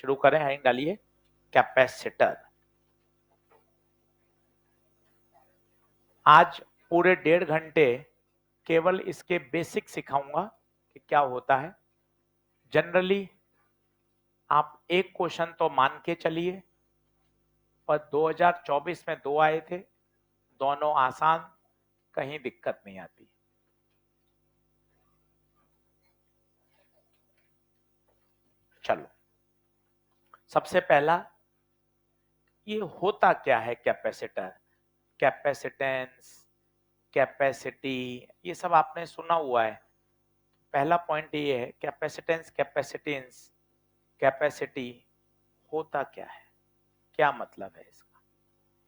शुरू करें। हेडिंग डालिए कैपेसिटर। आज पूरे 1.5 घंटे केवल इसके बेसिक सिखाऊंगा कि क्या होता है। जनरली आप एक क्वेश्चन तो मान के चलिए, पर 2024 में 2 आए थे, दोनों आसान, कहीं दिक्कत नहीं आती। चलो, सबसे पहला, ये होता क्या है कैपेसिटर? कैपेसिटेंस, कैपेसिटी, ये सब आपने सुना हुआ है। पहला पॉइंट ये है, कैपेसिटेंस, कैपेसिटेंस, कैपेसिटी होता क्या है, क्या मतलब है इसका?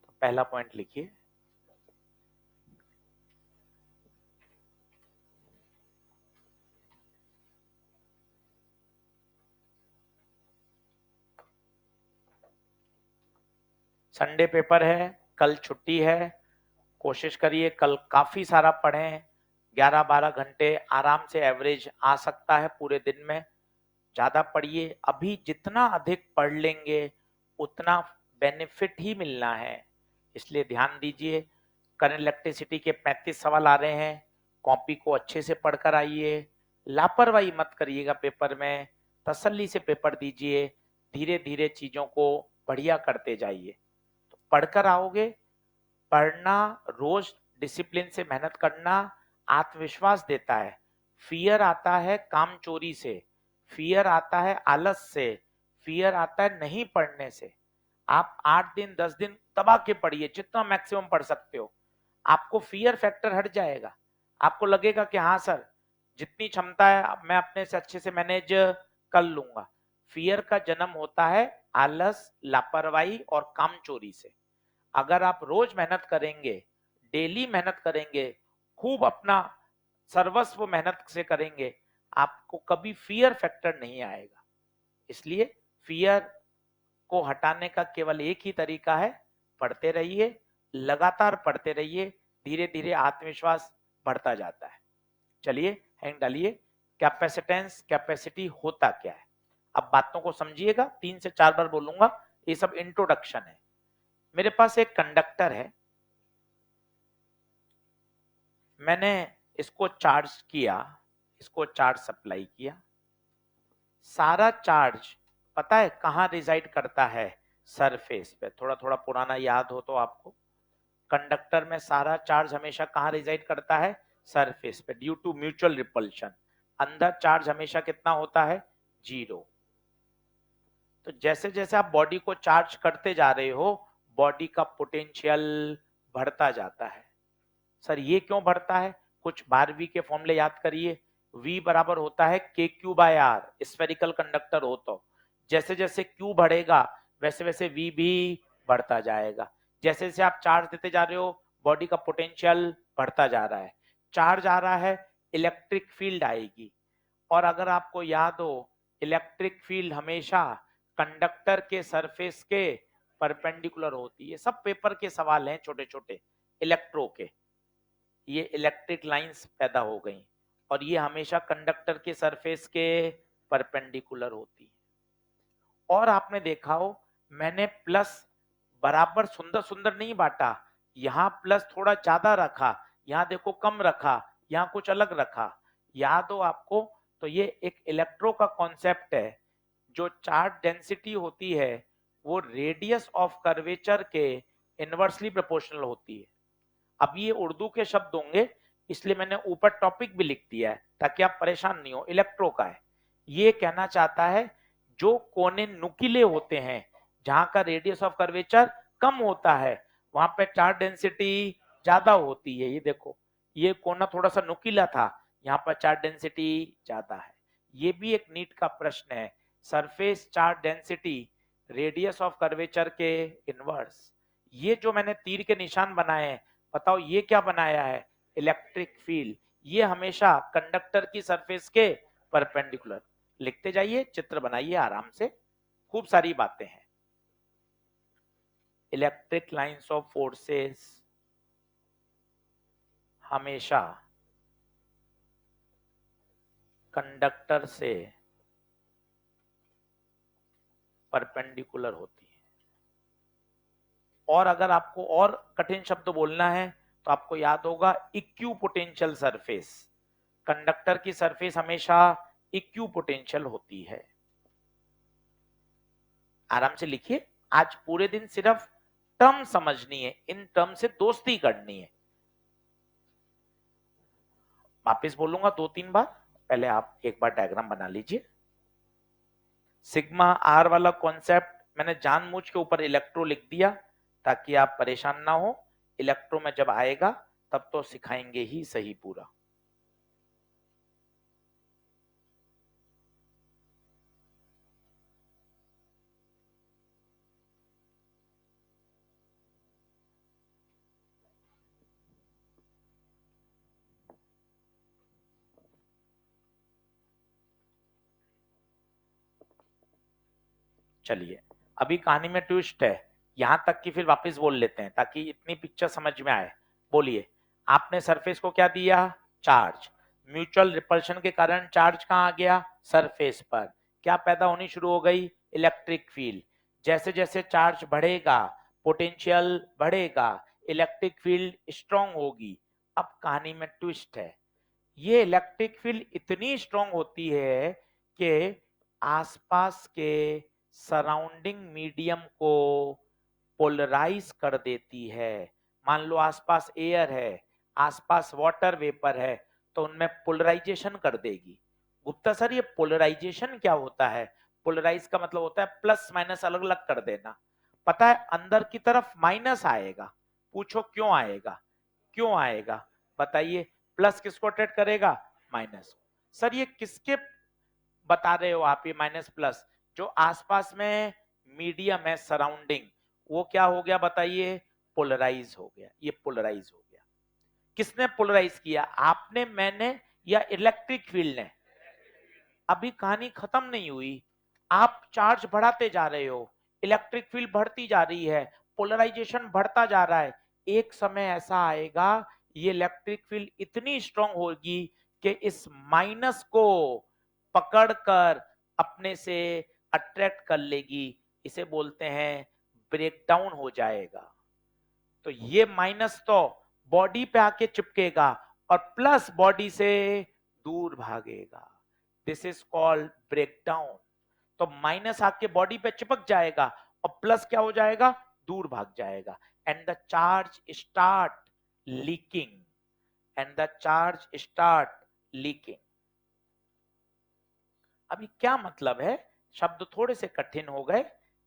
तो पहला पॉइंट लिखिए, संडे पेपर है, कल छुट्टी है, कोशिश करिए कल काफी सारा पढ़ें। 11-12 घंटे आराम से एवरेज आ सकता है पूरे दिन में। ज्यादा पढ़िए, अभी जितना अधिक पढ़ लेंगे उतना बेनिफिट ही मिलना है, इसलिए ध्यान दीजिए। करंट इलेक्ट्रिसिटी के 35 सवाल आ रहे हैं, कॉपी को अच्छे से पढ़कर आइए, लापरवाही मत करिएगा पेपर में, तसल्ली से पेपर दीजिए, धीरे धीरे चीजों को बढ़िया करते जाइए, तो पढ़कर आओगे। पढ़ना, रोज डिसिप्लिन से मेहनत करना आत्मविश्वास देता है। फियर आता है काम चोरी से, फियर आता है आलस से, फियर आता है नहीं पढ़ने से। आप 8 दिन 10 दिन दबा के पढ़िए, जितना मैक्सिमम पढ़ सकते हो, आपको फियर फैक्टर हट जाएगा। आपको लगेगा कि हाँ सर, जितनी क्षमता है मैं अपने से अच्छे से मैनेज कर लूंगा। फियर का जन्म होता है आलस, लापरवाही और काम चोरी से। अगर आप रोज मेहनत करेंगे, डेली मेहनत करेंगे, खूब अपना सर्वस्व मेहनत से करेंगे, आपको कभी फियर फैक्टर नहीं आएगा। इसलिए फियर को हटाने का केवल एक ही तरीका है, पढ़ते रहिए, लगातार पढ़ते रहिए, धीरे धीरे आत्मविश्वास बढ़ता जाता है। चलिए हैंग डालिए, कैपेसिटेंस, कैपेसिटी होता क्या है। अब बातों को समझिएगा, 3 से 4 बार बोलूंगा, ये सब इंट्रोडक्शन है। मेरे पास एक कंडक्टर है, मैंने इसको चार्ज किया, इसको चार्ज सप्लाई किया। सारा चार्ज पता है कहां रिजाइड करता है? सरफेस पे। थोड़ा थोड़ा पुराना याद हो तो आपको, कंडक्टर में सारा चार्ज हमेशा कहां रिजाइड करता है? सरफेस पे, ड्यू टू म्यूचुअल रिपल्शन। अंदर चार्ज हमेशा कितना होता है? 0। तो जैसे जैसे आप बॉडी को चार्ज करते जा रहे हो, बॉडी का पोटेंशियल बढ़ता जाता है। सर ये क्यों बढ़ता है? कुछ 12वीं के फॉर्मूले याद करिए। V बराबर होता है KQ/R, स्फेरिकल कंडक्टर हो तो जैसे जैसे Q बढ़ेगा वैसे वैसे V भी बढ़ता जाएगा। जैसे जैसे आप चार्ज देते जा रहे हो, बॉडी का पोटेंशियल बढ़ता जा रहा है। चार्ज आ रहा है, इलेक्ट्रिक फील्ड आएगी। और अगर आपको याद हो, इलेक्ट्रिक फील्ड हमेशा कंडक्टर के सरफेस के परपेंडिकुलर होती है। सब पेपर के सवाल हैं छोटे छोटे इलेक्ट्रो के। ये इलेक्ट्रिक लाइंस पैदा हो गई और ये हमेशा कंडक्टर के सरफेस के परपेंडिकुलर होती है। और आपने देखा हो, मैंने प्लस बराबर सुंदर सुंदर नहीं बांटा, यहाँ प्लस थोड़ा ज्यादा रखा, यहाँ देखो कम रखा, यहाँ कुछ अलग रखा। याद हो आपको? तो ये एक इलेक्ट्रो का कॉन्सेप्ट है। जो चार्ज डेंसिटी होती है वो रेडियस ऑफ कर्वेचर के इनवर्सली प्रोपोर्शनल होती है। अब ये उर्दू के शब्द होंगे, इसलिए मैंने ऊपर टॉपिक भी लिख दिया है ताकि आप परेशान नहीं हो। इलेक्ट्रो का है, ये कहना चाहता है जो कोने नुकीले होते हैं, जहां का रेडियस ऑफ कर्वेचर कम होता है, वहां पे चार्ज डेंसिटी ज्यादा होती है। ये देखो, ये कोना थोड़ा सा नुकीला था, यहाँ पर चार्ज डेंसिटी ज्यादा है। ये भी एक नीट का प्रश्न है, surface charge density radius of curvature के इनवर्स। ये जो मैंने तीर के निशान बनाए हैं, बताओ ये क्या बनाया है? Electric field. ये हमेशा कंडक्टर की सरफेस के परपेंडिकुलर। लिखते जाइए, चित्र बनाइए आराम से, खूब सारी बातें हैं। इलेक्ट्रिक लाइंस ऑफ फोर्सेस हमेशा कंडक्टर से परपेंडिकुलर होती है। और अगर आपको और कठिन शब्द बोलना है तो आपको याद होगा इक्विपोटेंशियल सरफेस। कंडक्टर की सरफेस हमेशा इक्विपोटेंशियल होती है। आराम से लिखिए, आज पूरे दिन सिर्फ टर्म समझनी है, इन टर्म से दोस्ती करनी है। वापिस बोलूंगा 2-3 बार, पहले आप एक बार डायग्राम बना लीजिए। सिग्मा आर वाला कॉन्सेप्ट मैंने जानबूझ के ऊपर इलेक्ट्रो लिख दिया ताकि आप परेशान ना हो। इलेक्ट्रो में जब आएगा तब तो सिखाएंगे ही सही पूरा। चलिए, अभी कहानी में ट्विस्ट है, यहां तक कि फिर वापस बोल लेते हैं ताकि इतनी पिक्चर समझ में आए। बोलिए, आपने सरफेस को क्या दिया? चार्ज। म्यूचुअल रिपल्शन के कारण चार्ज कहां आ गया? सरफेस पर। क्या पैदा होनी शुरू हो गई? Electric field. जैसे जैसे चार्ज बढ़ेगा पोटेंशियल बढ़ेगा, इलेक्ट्रिक फील्ड स्ट्रांग होगी। अब कहानी में ट्विस्ट है, ये इलेक्ट्रिक फील्ड इतनी स्ट्रांग होती है कि आसपास के सराउंडिंग मीडियम को पोलराइज कर देती है। मान लो आसपास एयर है, आसपास वाटर वेपर है, तो उनमें पोलराइजेशन कर देगी। गुप्ता सर, ये पोलराइजेशन क्या होता है? पोलराइज का मतलब होता है प्लस माइनस अलग अलग कर देना। पता है, अंदर की तरफ माइनस आएगा। पूछो क्यों आएगा? क्यों आएगा बताइए? प्लस किसको अट्रैक्ट करेगा? माइनस। सर ये किसके बता रहे हो आप, ये माइनस प्लस? जो आसपास में मीडियम है सराउंडिंग, वो क्या हो गया बताइए? पोलराइज हो गया। ये पोलराइज हो गया। किसने पोलराइज किया? आपने, मैंने, या इलेक्ट्रिक फील्ड ने? अभी कहानी खत्म नहीं हुई। आप चार्ज बढ़ाते जा रहे हो, इलेक्ट्रिक फील्ड बढ़ती जा रही है, पोलराइजेशन बढ़ता जा रहा है। एक समय ऐसा आएगा, ये इलेक्ट्रिक फील्ड इतनी स्ट्रांग होगी कि इस माइनस को पकड़कर अपने से अट्रैक्ट कर लेगी। इसे बोलते हैं ब्रेकडाउन हो जाएगा। तो ये माइनस तो बॉडी पे आके चिपकेगा और प्लस बॉडी से दूर भागेगा। This is called breakdown. तो माइनस आके बॉडी पे चिपक जाएगा और प्लस क्या हो जाएगा? दूर भाग जाएगा। And the charge start leaking. And the charge start leaking. अभी क्या मतलब है? शब्द थोड़े से कठिन हो गए,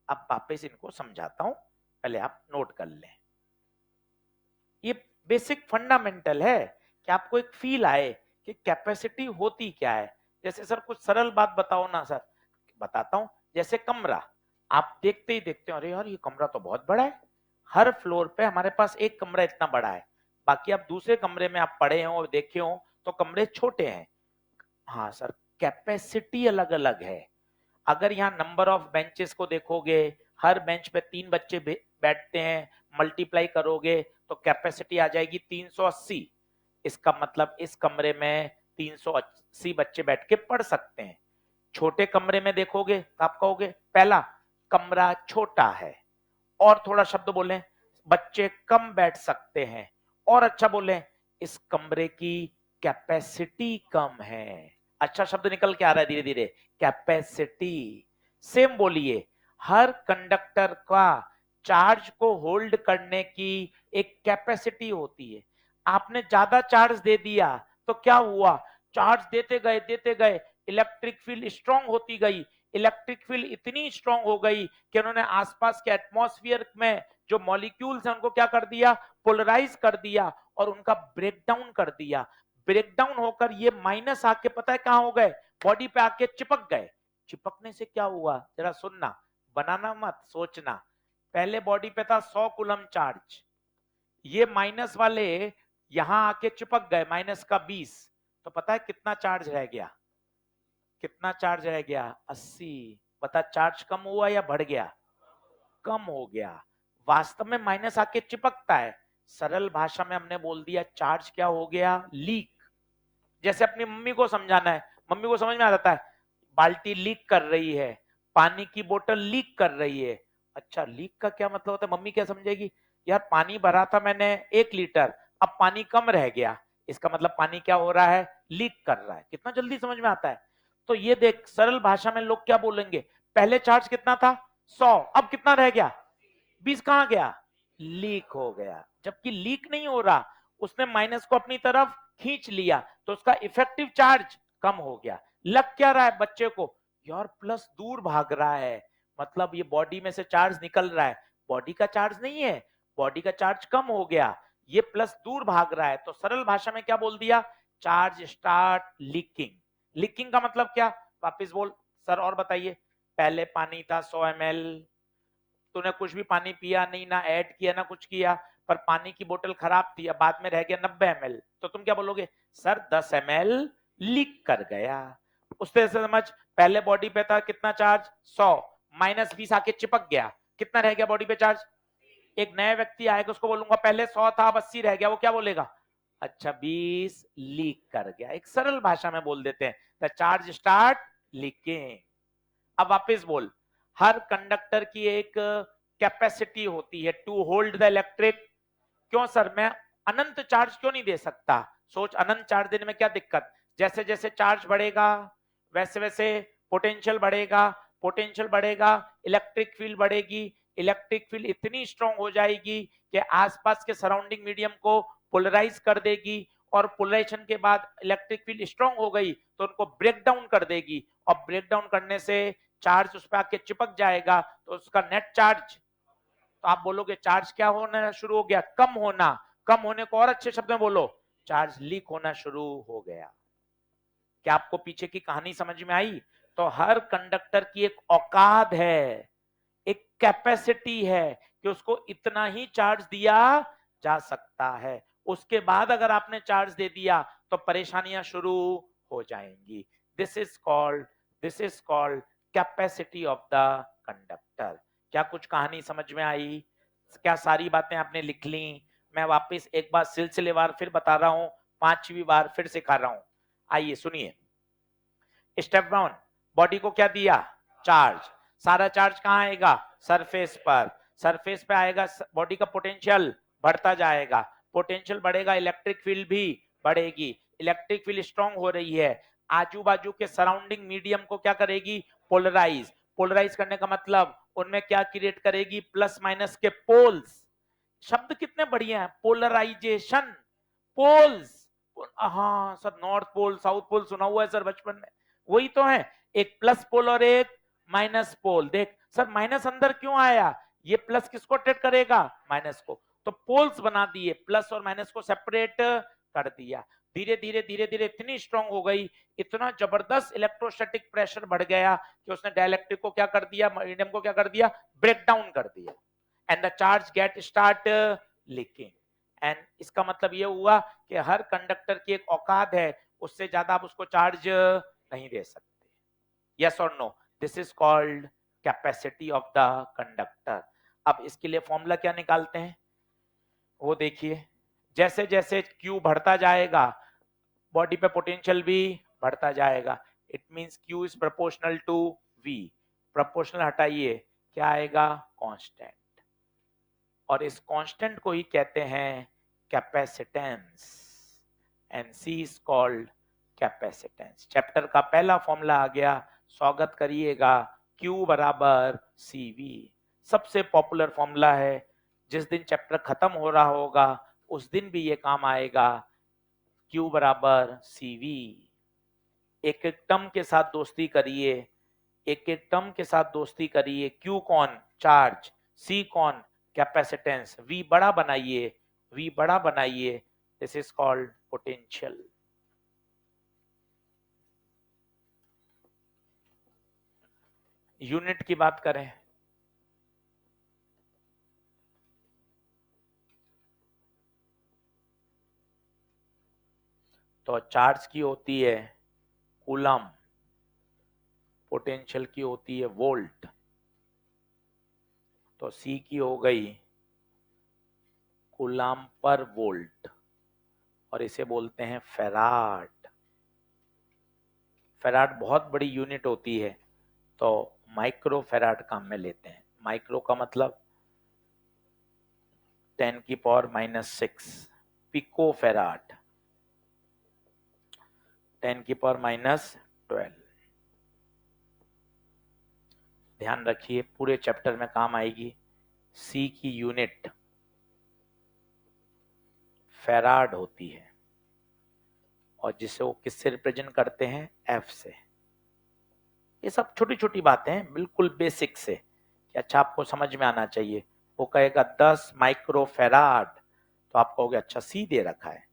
अब वापस इनको समझाता हूं, पहले आप नोट कर लें। ये बेसिक फंडामेंटल है कि आपको एक फील आए कि कैपेसिटी होती क्या है। जैसे सर कुछ सरल बात बताओ ना सर। बताता हूं, जैसे कमरा, आप देखते ही देखते हो, अरे यार ये कमरा तो बहुत बड़ा है। हर फ्लोर पे हमारे पास एक कमरा इतना बड़ा है, बाकी आप दूसरे कमरे में आप पढ़े हो और देखे हो तो कमरे छोटे हैं। हाँ सर, कैपेसिटी अलग अलग है। अगर यहाँ नंबर ऑफ बेंचेस को देखोगे, हर बेंच पे 3 बच्चे बैठते हैं, मल्टीप्लाई करोगे तो कैपेसिटी आ जाएगी 380। इसका मतलब इस कमरे में 380 बच्चे बैठ के पढ़ सकते हैं। छोटे कमरे में देखोगे तो आप कहोगे पहला, कमरा छोटा है। और थोड़ा शब्द बोलें, बच्चे कम बैठ सकते हैं। और अच्छा बोलें, इस कमरे की कैपेसिटी कम है। अच्छा शब्द निकल के आ रहा है धीरे धीरे, कैपेसिटी। सेम बोलिए, हर कंडक्टर का चार्ज को होल्ड करने की एक कैपेसिटी होती है। आपने ज्यादा चार्ज दे दिया तो क्या हुआ? चार्ज देते गए इलेक्ट्रिक फील्ड स्ट्रांग होती गई। इलेक्ट्रिक फील्ड इतनी स्ट्रांग हो गई कि उन्होंने आसपास के एटमॉस्फेयर में जो मॉलिक्यूल्स हैं उनको क्या कर दिया? पोलराइज कर दिया और उनका ब्रेकडाउन कर दिया। ब्रेकडाउन होकर ये माइनस आके पता है कहां हो गए? बॉडी पे आके चिपक गए। चिपकने से क्या हुआ जरा सुनना, बनाना मत, सोचना। पहले बॉडी पे था 100 कूलम चार्ज, ये माइनस वाले यहां आके चिपक गए, माइनस का 20, तो पता है कितना चार्ज रह गया? कितना चार्ज रह गया? 80। बता, चार्ज कम हुआ या बढ़ गया? कम हो गया। वास्तव में माइनस आके चिपकता है। सरल भाषा में हमने बोल दिया चार्ज क्या हो गया? लीक। जैसे अपनी मम्मी को समझाना है, मम्मी को समझ में आ जाता है, बाल्टी लीक कर रही है, पानी की बोतल लीक कर रही है। अच्छा, लीक का क्या मतलब होता है? मम्मी क्या समझेगी? यार पानी भरा था मैंने 1 लीटर, अब पानी कम रह गया, इसका मतलब पानी क्या हो रहा है? लीक कर रहा है। कितना जल्दी समझ में आता है। तो ये देख, सरल भाषा में लोग क्या बोलेंगे? पहले चार्ज कितना था? 100, अब कितना रह गया? 20 कहां गया? लीक हो गया। जबकि लीक नहीं हो रहा, उसने माइनस को अपनी तरफ खींच लिया, तो उसका इफेक्टिव चार्ज कम हो गया। लग क्या रहा है बच्चे को? यार प्लस दूर भाग रहा है, मतलब ये बॉडी में से चार्ज निकल रहा है, बॉडी का चार्ज नहीं है, बॉडी का चार्ज कम हो गया, ये प्लस दूर भाग रहा है। तो सरल भाषा में क्या बोल दिया? Charge start leaking. लीकिंग का मतलब क्या? वापिस बोल सर, और बताइए। पहले पानी था 100 ml, तूने कुछ भी पानी पिया नहीं, ना ऐड किया ना कुछ किया, पर पानी की बोतल खराब थी, अब बाद में रह गया 90 ml, तो तुम क्या बोलोगे? सर 10 ml लीक कर गया। उस तरह से समझ, पहले बॉडी पे था कितना चार्ज? 100, -20 आके चिपक गया, कितना रह गया बॉडी पे चार्ज? एक नया व्यक्ति आएगा, उसको बोलूंगा पहले 100 था अब 80 रह गया, वो क्या बोलेगा? अच्छा 20 लीक कर गया। एक सरल भाषा में बोल देते हैं, द चार्ज स्टार्ट लीकिंग। अब वापस बोल, हर कंडक्टर की एक कैपेसिटी होती है टू होल्ड द इलेक्ट्रिक। क्यों सर, मैं अनंत चार्ज क्यों नहीं दे सकता? सोच, अनंत चार्ज देने में क्या दिक्कत? जैसे जैसे चार्ज बढ़ेगा वैसे वैसे पोटेंशियल बढ़ेगा, पोटेंशियल बढ़ेगा इलेक्ट्रिक फील्ड बढ़ेगी, इलेक्ट्रिक फील्ड इतनी स्ट्रांग हो जाएगी कि आसपास के सराउंडिंग मीडियम को पोलराइज कर देगी, और पोलराइजेशन के बाद इलेक्ट्रिक फील्ड स्ट्रांग हो गई तो उनको ब्रेक डाउन कर देगी, और ब्रेक डाउन करने से चार्ज उस पर आके चिपक जाएगा, तो उसका नेट चार्ज, तो आप बोलोगे चार्ज क्या होना शुरू हो गया? कम होना। कम होने को और अच्छे शब्द में बोलो, चार्ज लीक होना शुरू हो गया। क्या आपको पीछे की कहानी समझ में आई? तो हर कंडक्टर की एक औकात है, एक कैपेसिटी है कि उसको इतना ही चार्ज दिया जा सकता है, उसके बाद अगर आपने चार्ज दे दिया तो परेशानियां शुरू हो जाएंगी। This is called this is called capacity of the conductor. क्या कुछ कहानी समझ में आई? क्या सारी बातें आपने लिख ली? मैं वापस एक बार सिलसिलेवार फिर बता रहा हूं, 5वीं बार फिर सिखा रहा हूं। आइए सुनिए। स्टेप 1, बॉडी को क्या दिया? चार्ज। सारा चार्ज कहां आएगा? सरफेस पर। सरफेस पे आएगा, बॉडी का पोटेंशियल बढ़ता जाएगा, पोटेंशियल बढ़ेगा, इलेक्ट्रिक फील्ड भी बढ़ेगी, इलेक्ट्रिक फील्ड स्ट्रांग हो रही है, आजू बाजू के सराउंडिंग मीडियम को क्या करेगी? पोलराइज। पोलराइज करने का मतलब उनमें क्या क्रिएट करेगी? प्लस माइनस के पोल्स। शब्द कितने बढ़िया हैं, पोलराइजेशन, पोल्स। हाँ sir, north pole south pole सुना हुआ है सर बचपन में, वही तो है, एक प्लस पोल और एक माइनस पोल। देख सर, माइनस अंदर क्यों आया? ये प्लस किसको अट्रैक्ट करेगा? माइनस को। तो पोल्स बना दिए, प्लस और माइनस को सेपरेट कर दिया। धीरे धीरे धीरे धीरे इतनी स्ट्रांग हो गई, इतना जबरदस्त इलेक्ट्रोस्टैटिक प्रेशर बढ़ गया कि उसने डाइलेक्ट्रिक को क्या कर दिया? मीडियम को क्या कर दिया? ब्रेक डाउन कर दिया, and the charge get start leaking. And इसका मतलब ये हुआ कि हर कंडक्टर की एक औकात है, उससे ज्यादा आप उसको चार्ज नहीं दे सकते। यस और no? This is called capacity of the conductor. अब इसके लिए फॉर्मूला क्या निकालते हैं वो देखिए। जैसे जैसे Q बढ़ता जाएगा, बॉडी पे पोटेंशियल भी बढ़ता जाएगा। It means Q is proportional to V। Proportional हटाइए, क्या आएगा? कांस्टेंट। और इस कांस्टेंट को ही कहते हैं capacitance, and C is called capacitance. Chapter का पहला फॉर्मूला आ गया, स्वागत करिएगा, Q बराबर CV। सबसे पॉपुलर फॉर्मूला है, जिस दिन चैप्टर खत्म हो रहा होगा उस दिन भी ये काम आएगा, Q बराबर CV। एक एक टर्म के साथ दोस्ती करिए, एक एक टर्म के साथ दोस्ती करिए। Q कौन? चार्ज। C कौन? कैपेसिटेंस। V बड़ा बनाइए, V बड़ा बनाइए, this is called potential. Unit की बात करें तो चार्ज की होती है कूलम, पोटेंशियल की होती है वोल्ट। तो C की हो गई कूलम पर वोल्ट, और इसे बोलते हैं फेराड। फेराड बहुत बड़ी यूनिट होती है। तो माइक्रो फेराड काम में लेते हैं। माइक्रो का मतलब 10⁻⁻⁶, पिको फेराड 10⁻⁻12। ध्यान रखिए पूरे चैप्टर में काम आएगी। सी की यूनिट फेराड होती है और जिसे वो किससे रिप्रेजेंट करते हैं, एफ से। ये सब छोटी छोटी बातें हैं, बिल्कुल बेसिक से, कि अच्छा आपको समझ में आना चाहिए। वो कहेगा 10 माइक्रो फेराड, तो आप कहोगे अच्छा सी दे रखा है।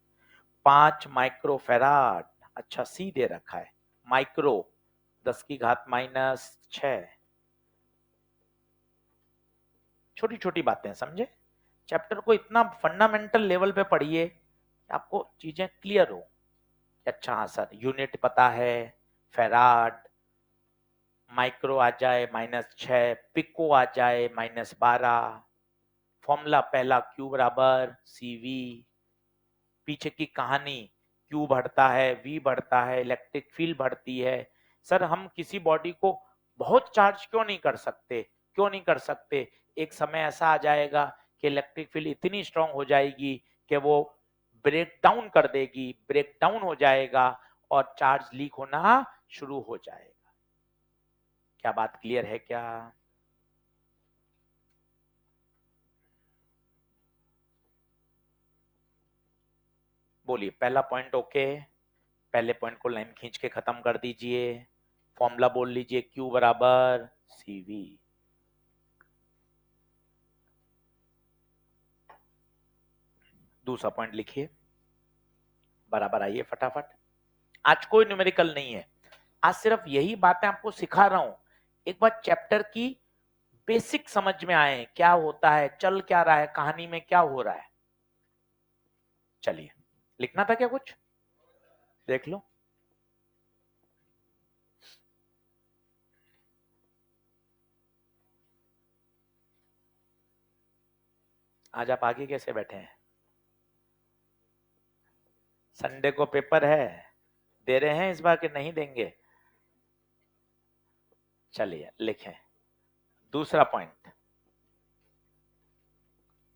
5 माइक्रो फेराड, अच्छा सी दे रखा है। माइक्रो 10⁻⁻6। छोटी छोटी बातें समझे। चैप्टर को इतना फंडामेंटल लेवल पे पढ़िए आपको चीजें क्लियर हो। अच्छा हाँ सर, यूनिट पता है, फेराड, माइक्रो आ जाए -6, पिको आ जाए -12, फॉर्मूला पहला Q बराबर CV, पीछे की कहानी, Q बढ़ता है, V बढ़ता है, इलेक्ट्रिक फील्ड बढ़ती है। सर हम किसी बॉडी को बहुत चार्ज क्यों नहीं कर सकते, क्यों नहीं कर सकते? एक समय ऐसा आ जाएगा कि इलेक्ट्रिक फील्ड इतनी स्ट्रांग हो जाएगी कि वो ब्रेक डाउन कर देगी, ब्रेक डाउन हो जाएगा और चार्ज लीक होना शुरू हो जाएगा। क्या बात क्लियर है क्या? बोलिए पहला पॉइंट ओके। पहले पॉइंट को लाइन खींच के खत्म कर दीजिए। फॉर्मूला बोल लीजिए Q बराबर CV। दूसरा पॉइंट लिखिए, बराबर आइए फटाफट। आज कोई न्यूमेरिकल नहीं है, आज सिर्फ यही बातें आपको सिखा रहा हूं। एक बार चैप्टर की बेसिक समझ में आए, क्या होता है, चल क्या रहा है, कहानी में क्या हो रहा है। चलिए, लिखना था क्या कुछ? देख लो। आज आप आगे कैसे बैठे हैं? संडे को पेपर है, दे रहे हैं इस बार कि नहीं देंगे? चलिए लिखें दूसरा पॉइंट,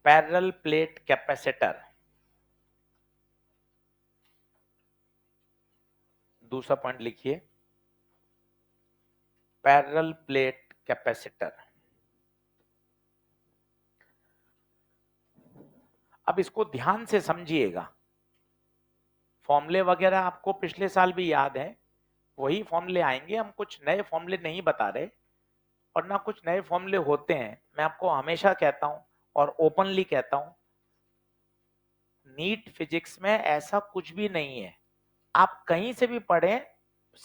पैरेलल प्लेट कैपेसिटर। दूसरा पॉइंट लिखिए, पैरेलल प्लेट कैपेसिटर। अब इसको ध्यान से समझिएगा। फॉर्मूले वगैरह आपको पिछले साल भी याद है, वही फॉर्मूले आएंगे, हम कुछ नए फॉर्मूले नहीं बता रहे और ना कुछ नए फॉर्मूले होते हैं। मैं आपको हमेशा कहता हूं और ओपनली कहता हूं, नीट फिजिक्स में ऐसा कुछ भी नहीं है। आप कहीं से भी पढ़ें,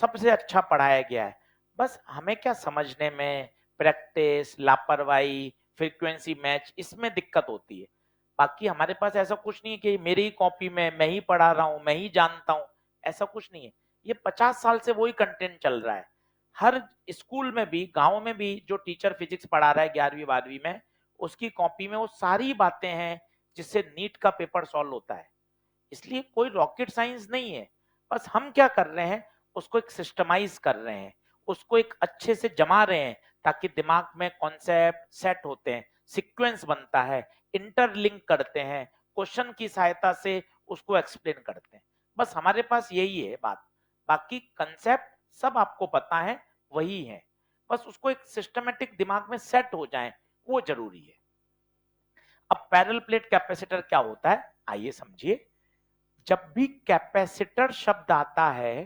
सबसे अच्छा पढ़ाया गया है। बस हमें क्या समझने में प्रैक्टिस, लापरवाही, फ्रीक्वेंसी मैच, इसमें दिक्कत होती है। बाकी हमारे पास ऐसा कुछ नहीं है कि मेरी ही कॉपी में मैं ही पढ़ा रहा हूं, मैं ही जानता हूं, ऐसा कुछ नहीं है। ये 50 साल से वही कंटेंट चल रहा है। हर स्कूल में भी, गांव में भी जो टीचर फिजिक्स पढ़ा रहा है 11वीं 12वीं में, उसकी कॉपी में वो सारी बातें हैं जिससे नीट का पेपर सॉल्व होता है। इसलिए कोई रॉकेट साइंस नहीं है। बस हम क्या कर रहे हैं, उसको एक सिस्टमाइज कर रहे हैं, उसको एक अच्छे से जमा रहे हैं, ताकि दिमाग में कॉन्सेप्ट सेट होते हैं, सीक्वेंस बनता है, इंटरलिंक करते हैं, क्वेश्चन की सहायता से उसको एक्सप्लेन करते हैं। बस हमारे पास यही है बात। बाकी कंसेप्ट सब आपको पता है, वही है, बस उसको एक सिस्टमेटिक दिमाग में सेट हो जाए, वो जरूरी है। अब पैरेलल प्लेट कैपेसिटर क्या होता है, आइए समझिए। जब भी कैपेसिटर शब्द आता है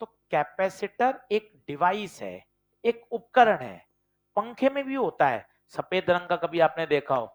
तो कैपेसिटर एक डिवाइस है, एक उपकरण है। पंखे में भी होता है, सफेद रंग का, कभी आपने देखा हो,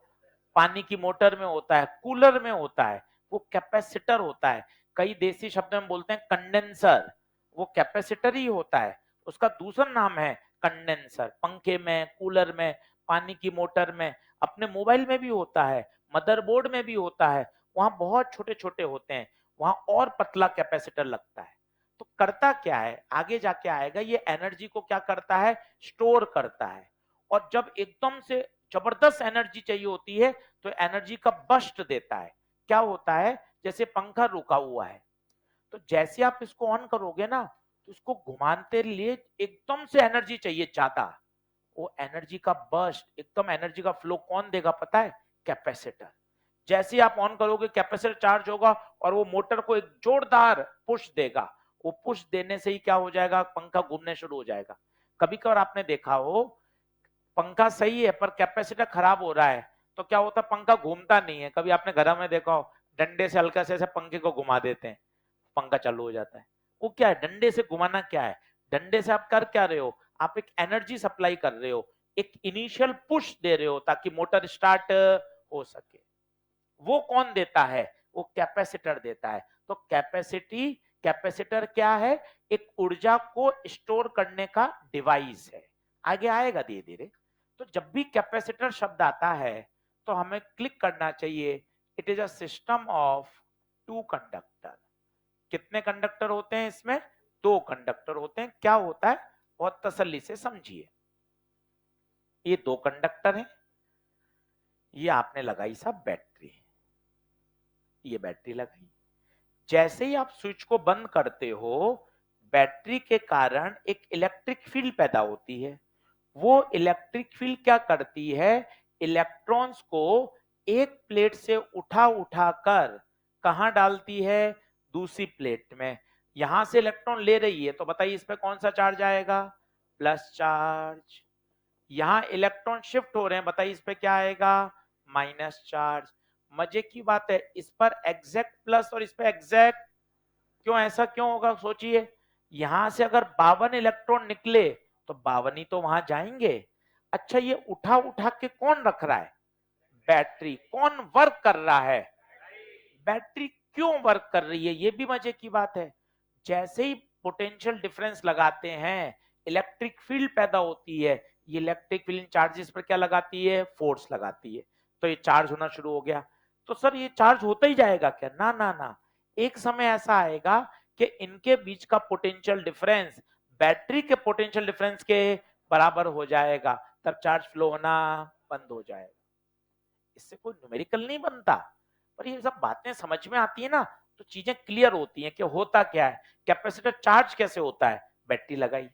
पानी की मोटर में होता है, कूलर में होता है, वो कैपेसिटर होता है। कई देसी शब्द में बोलते हैं कंडेंसर, वो कैपेसिटर ही होता है, उसका दूसरा नाम है कंडेंसर। पंखे में, कूलर में, पानी की मोटर में, अपने मोबाइल में भी होता है, मदरबोर्ड में भी होता है। वहां बहुत छोटे छोटे होते हैं, वहां और पतला कैपेसिटर लगता है। तो करता क्या है, आगे जाके आएगा, ये एनर्जी को क्या करता है, स्टोर करता है। और जब एकदम से जबरदस्त एनर्जी चाहिए होती है तो एनर्जी का बस्ट देता है। क्या होता है, जैसे पंखा रुका हुआ है, तो जैसे आप इसको ऑन करोगे ना, तो इसको घुमाते लिए एकदम से एनर्जी चाहिए ज्यादा, वो एनर्जी का बर्स्ट, एकदम एनर्जी का फ्लो कौन देगा पता है? कैपेसिटर। जैसे ही आप ऑन करोगे कैपेसिटर चार्ज होगा और वो मोटर को एक जोरदार पुश देगा। वो पुश देने से ही क्या हो जाएगा? पंखा घूमने शुरू हो जाएगा। कभी कभार आपने देखा हो पंखा सही है पर कैपेसिटर खराब हो रहा है तो क्या होता है? पंखा घूमता नहीं है। कभी आपने घर में देखा हो डंडे से हल्का से ऐसे पंखे को घुमा देते हैं, पंखा चालू हो जाता है। वो क्या है? डंडे से घुमाना क्या है? डंडे से आप कर क्या रहे हो? आप एक एनर्जी सप्लाई कर रहे हो, एक इनिशियल पुश दे रहे हो ताकि मोटर स्टार्ट हो सके। वो कौन देता है? वो कैपेसिटर देता है। तो कैपेसिटर क्या है? एक ऊर्जा को स्टोर करने का डिवाइस है। आगे आएगा धीरे धीरे। तो जब भी कैपेसिटर शब्द आता है तो हमें क्लिक करना चाहिए, it is a system of two conductor. कितने कंडक्टर होते हैं इसमें? दो कंडक्टर होते हैं। क्या होता है? बहुत तसल्ली से समझिए। ये दो कंडक्टर हैं, ये आपने लगाई साहब बैटरी, ये बैटरी लगाई। जैसे ही आप स्विच को बंद करते हो बैटरी के कारण एक इलेक्ट्रिक फील्ड पैदा होती है। वो इलेक्ट्रिक फील्ड क्या करती है? इलेक्ट्रॉन्स को एक प्लेट से उठा उठा कर कहां डालती है? दूसरी प्लेट में। यहां से इलेक्ट्रॉन ले रही है तो बताइए इस पे कौन सा चार्ज आएगा? Plus charge. यहां इलेक्ट्रॉन शिफ्ट हो रहे हैं, बताइए इस पे क्या आएगा? Minus charge. मजे की बात है इस पर एग्जैक्ट प्लस और इस पे एग्जैक्ट। क्यों? ऐसा क्यों होगा सोचिए। यहां से अगर 52 इलेक्ट्रॉन निकले तो 52 ही तो वहां जाएंगे। अच्छा ये उठा उठा के कौन रख रहा है? बैटरी। कौन वर्क कर रहा है? बैटरी। क्यों वर्क कर रही है? ये भी मजे की बात है। जैसे ही पोटेंशियल डिफरेंस लगाते हैं इलेक्ट्रिक फील्ड पैदा होती है। ये इलेक्ट्रिक फील्ड चार्जेस पर क्या लगाती है? फोर्स लगाती है। तो ये चार्ज होना शुरू हो गया। तो सर ये चार्ज होता ही जाएगा क्या? ना ना ना। एक समय ऐसा आएगा कि इनके बीच का पोटेंशियल डिफरेंस बैटरी के पोटेंशियल डिफरेंस के बराबर हो जाएगा, तब चार्ज फ्लो होना बंद हो जाएगा। इससे कोई न्यूमेरिकल नहीं बनता, पर ये सब बातें समझ में आती है ना तो चीजें क्लियर होती हैं कि होता क्या है। कैपेसिटर चार्ज कैसे होता है? बैटरी लगाई,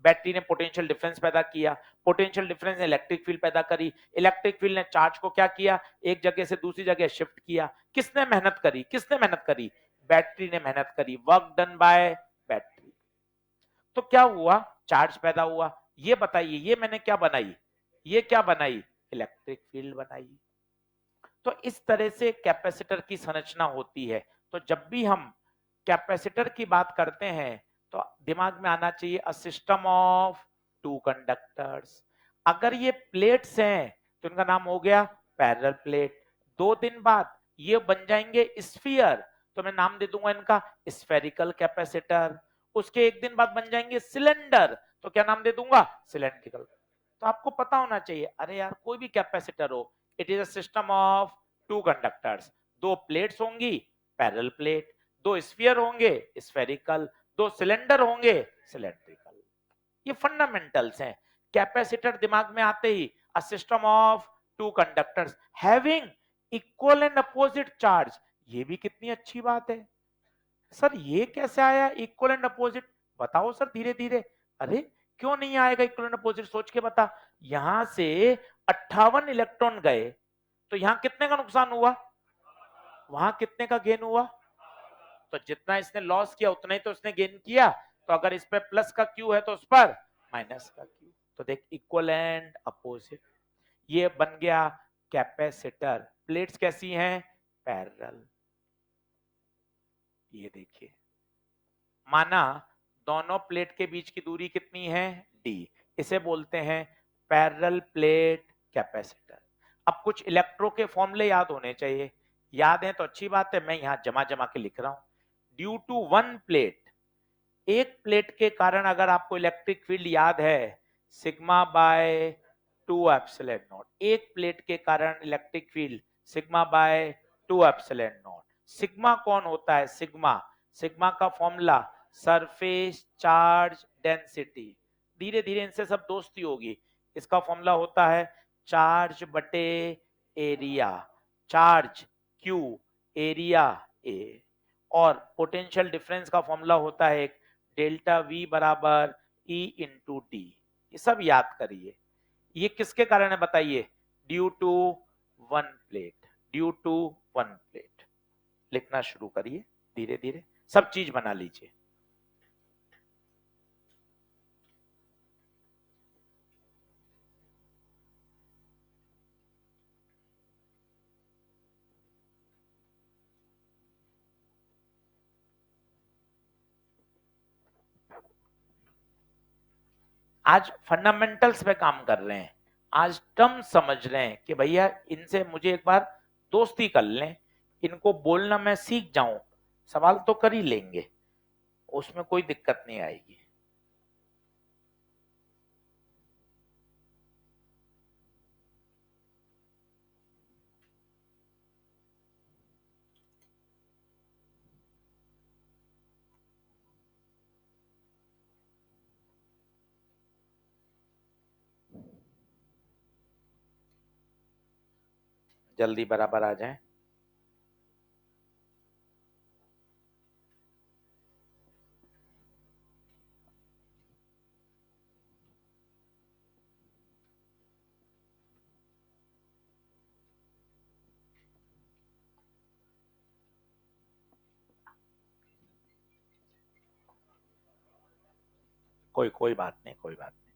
बैटरी ने पोटेंशियल डिफरेंस पैदा किया, पोटेंशियल डिफरेंस ने इलेक्ट्रिक फील्ड पैदा करी, इलेक्ट्रिक फील्ड ने चार्ज को क्या किया? एक जगह से दूसरी जगह शिफ्ट किया। किसने मेहनत करी? किसने मेहनत करी? बैटरी ने मेहनत करी। Work done by battery. तो क्या हुआ? चार्ज पैदा हुआ। ये बताइए ये मैंने क्या बनाई? ये क्या बनाई? इलेक्ट्रिक फील्ड बनाई। तो इस तरह से कैपेसिटर की संरचना होती है। तो जब भी हम कैपेसिटर की बात करते हैं तो दिमाग में आना चाहिए अ सिस्टम ऑफ टू कंडक्टर्स। अगर ये प्लेट्स हैं तो इनका नाम हो गया पैरेलल प्लेट। 2 दिन बाद ये बन जाएंगे स्फीयर, तो मैं नाम दे दूंगा इनका स्फेरिकल कैपेसिटर। उसके 1 दिन बाद बन जाएंगे सिलेंडर, तो क्या नाम दे दूंगा? सिलेंड्रिकल। तो आपको पता होना चाहिए, अरे यार कोई भी कैपेसिटर हो, it is a system of two conductors. दो प्लेट्स होंगी पैरेलल प्लेट, दो स्फीयर होंगे स्फेरिकल, दो सिलेंडर होंगे सिलेंड्रिकल। ये फंडामेंटल्स हैं। कैपेसिटर दिमाग में आते ही a system of two conductors having equal and opposite charge. ये भी कितनी अच्छी बात है। सर ये कैसे आया इक्वल एंड अपोजिट? बताओ सर धीरे धीरे। अरे क्यों नहीं आएगा इक्वल एंड अपोजिट? सोच के बता। यहां से 58 इलेक्ट्रॉन गए तो यहां कितने का नुकसान हुआ? वहां कितने का गेन हुआ? तो जितना इसने लॉस किया उतना ही तो इसने गेन किया। तो अगर इस पे प्लस का क्यू है तो उस पर माइनस का क्यू। तो देख इक्वल एंड अपोजिट, ये बन गया कैपेसिटर। प्लेट्स कैसी हैं? पैरेलल। ये देखिए, माना दोनों प्लेट के बीच की दूरी कितनी है? d। इसे बोलते हैं पैरेलल प्लेट कैपेसिटर। अब कुछ इलेक्ट्रो के फॉर्मूले याद होने चाहिए। याद है तो अच्छी बात है, मैं यहां जमा जमा के लिख रहा हूं। ड्यू टू वन प्लेट, एक प्लेट के कारण अगर आपको इलेक्ट्रिक फील्ड याद है, सिग्मा बाय 2 एप्सिलॉन नॉट। एक प्लेट के कारण electric field sigma bye 2 epsilon not. Sigma कौन होता है? सिग्मा, सिग्मा का फॉर्मूला सरफेस चार्ज डेंसिटी। धीरे धीरे इनसे सब दोस्ती होगी। इसका फॉर्मूला होता है चार्ज बटे area, charge Q, area A. और पोटेंशियल डिफरेंस का फॉर्मूला होता है डेल्टा वी बराबर ई इंटू डी। ये सब याद करिए। ये किसके कारण है बताइए? Due to one plate, due to one plate. लिखना शुरू करिए धीरे धीरे, सब चीज बना लीजिए। आज फंडामेंटल्स पे काम कर रहे हैं, आज टर्म समझ रहे हैं कि भैया इनसे मुझे एक बार दोस्ती कर लें, इनको बोलना मैं सीख जाऊं, सवाल तो कर ही लेंगे, उसमें कोई दिक्कत नहीं आएगी। जल्दी बराबर आ जाए। कोई कोई बात नहीं, कोई बात नहीं।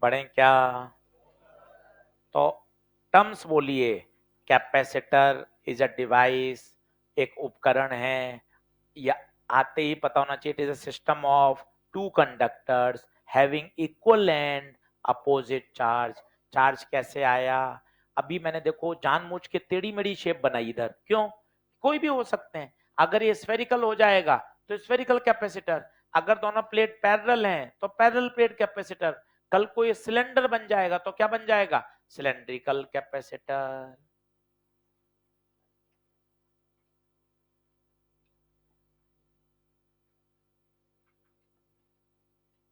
बढ़े क्या? तो टर्म्स बोलिए। कैपेसिटर इज अ डिवाइस, एक उपकरण है, या आते ही पता होना चाहिए, it is a system of two conductors having equal and opposite charge. Charge कैसे आया? अभी मैंने देखो जानबूझ के टेढ़ी मेढ़ी शेप बनाई इधर, क्यों? कोई भी हो सकते हैं। अगर ये स्फेरिकल हो जाएगा तो स्फेरिकल कैपेसिटर, अगर दोनों प्लेट पैरेलल हैं तो पैरेलल प्लेट कैपेसिटर, कल को ये सिलेंडर बन जाएगा तो क्या बन जाएगा? Cylindrical capacitor.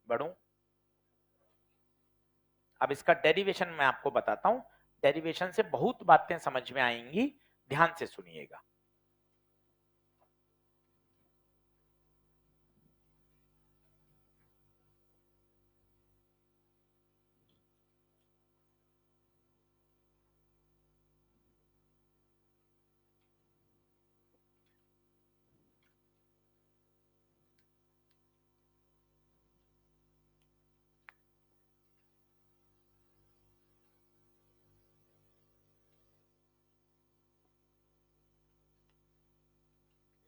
बढ़ू? अब इसका डेरिवेशन मैं आपको बताता हूं, डेरिवेशन से बहुत बातें समझ में आएंगी, ध्यान से सुनिएगा।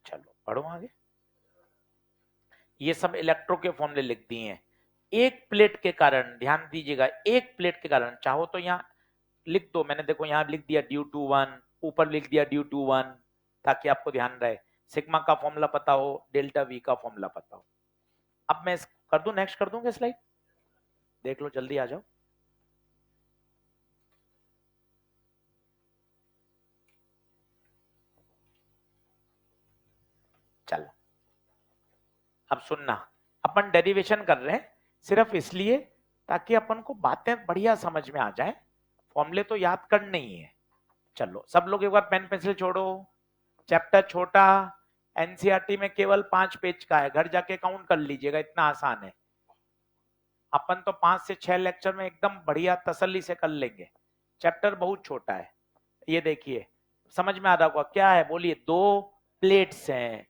चलो पढ़ो आगे। ये सब इलेक्ट्रो के फॉर्मूले लिख दिए हैं। एक प्लेट के कारण, ध्यान दीजिएगा, एक प्लेट के कारण, चाहो तो यहाँ लिख दो, मैंने देखो यहाँ लिख दिया ड्यू टू वन, ऊपर लिख दिया ड्यू टू वन, ताकि आपको ध्यान रहे, सिग्मा का फॉर्मूला पता हो, डेल्टा वी का फॉर्मूला पता हो। अब मैं कर दूं, नेक्स्ट कर दूंगा स्लाइड, देख लो जल्दी आ जाओ। चलो अब सुनना, अपन डेरिवेशन कर रहे हैं सिर्फ इसलिए ताकि अपन को बातें बढ़िया समझ में आ जाए, फॉर्मूले तो याद करने ही है। चलो सब लोग एक बार पेन पेंसिल छोड़ो, चैप्टर छोटा, एनसीईआरटी में केवल 5 पेज का है, घर जाके काउंट कर लीजिएगा, इतना आसान है। अपन तो 5 से 6 लेक्चर में एकदम बढ़िया तसल्ली से कर लेंगे, चैप्टर बहुत छोटा है। ये देखिए समझ में आ रहा होगा क्या है, बोलिए। दो प्लेट्स हैं,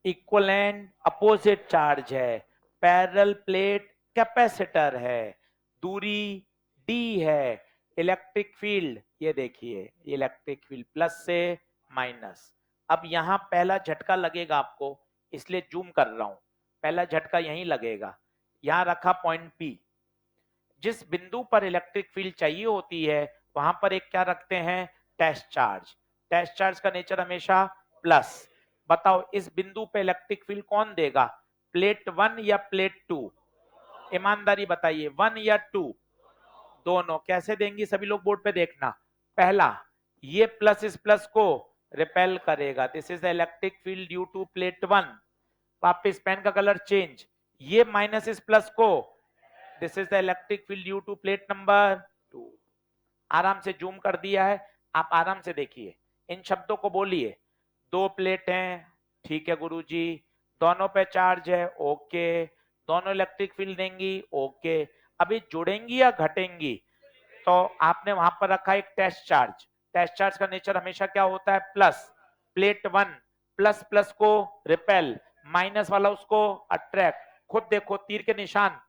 इक्वल एंड अपोजिट चार्ज है, पैरेलल प्लेट कैपेसिटर है, दूरी डी है, इलेक्ट्रिक फील्ड ये देखिए, इलेक्ट्रिक फील्ड प्लस से माइनस। अब यहां पहला झटका लगेगा आपको, इसलिए जूम कर रहा हूं, पहला झटका यहीं लगेगा, यहां रखा पॉइंट पी। जिस बिंदु पर इलेक्ट्रिक फील्ड चाहिए होती है वहां पर एक क्या रखते हैं? Test charge. टेस्ट चार्ज का नेचर हमेशा प्लस। बताओ इस बिंदु पे इलेक्ट्रिक फील्ड कौन देगा? प्लेट वन या प्लेट टू? ईमानदारी बताइए, वन या टू? दोनों। कैसे देंगी सभी लोग बोर्ड पे देखना। पहला, ये प्लस इस प्लस को रिपेल करेगा, this is the electric field due to plate one. वापिस पेन का कलर चेंज, ये माइनस इस प्लस को, this is the electric field due to plate number two. आराम से जूम कर दिया है, आप आराम से देखिए, इन शब्दों को बोलिए। 2 प्लेट हैं, ठीक है गुरुजी, दोनों पे चार्ज है, ओके, दोनों इलेक्ट्रिक फील्ड देंगी, ओके, अभी जुड़ेंगी या घटेंगी? तो आपने वहां पर रखा एक टेस्ट चार्ज, टेस्ट चार्ज का नेचर हमेशा क्या होता है? प्लस। प्लेट 1 प्लस प्लस को रिपेल, माइनस वाला उसको अट्रैक्ट, खुद देखो तीर के निशान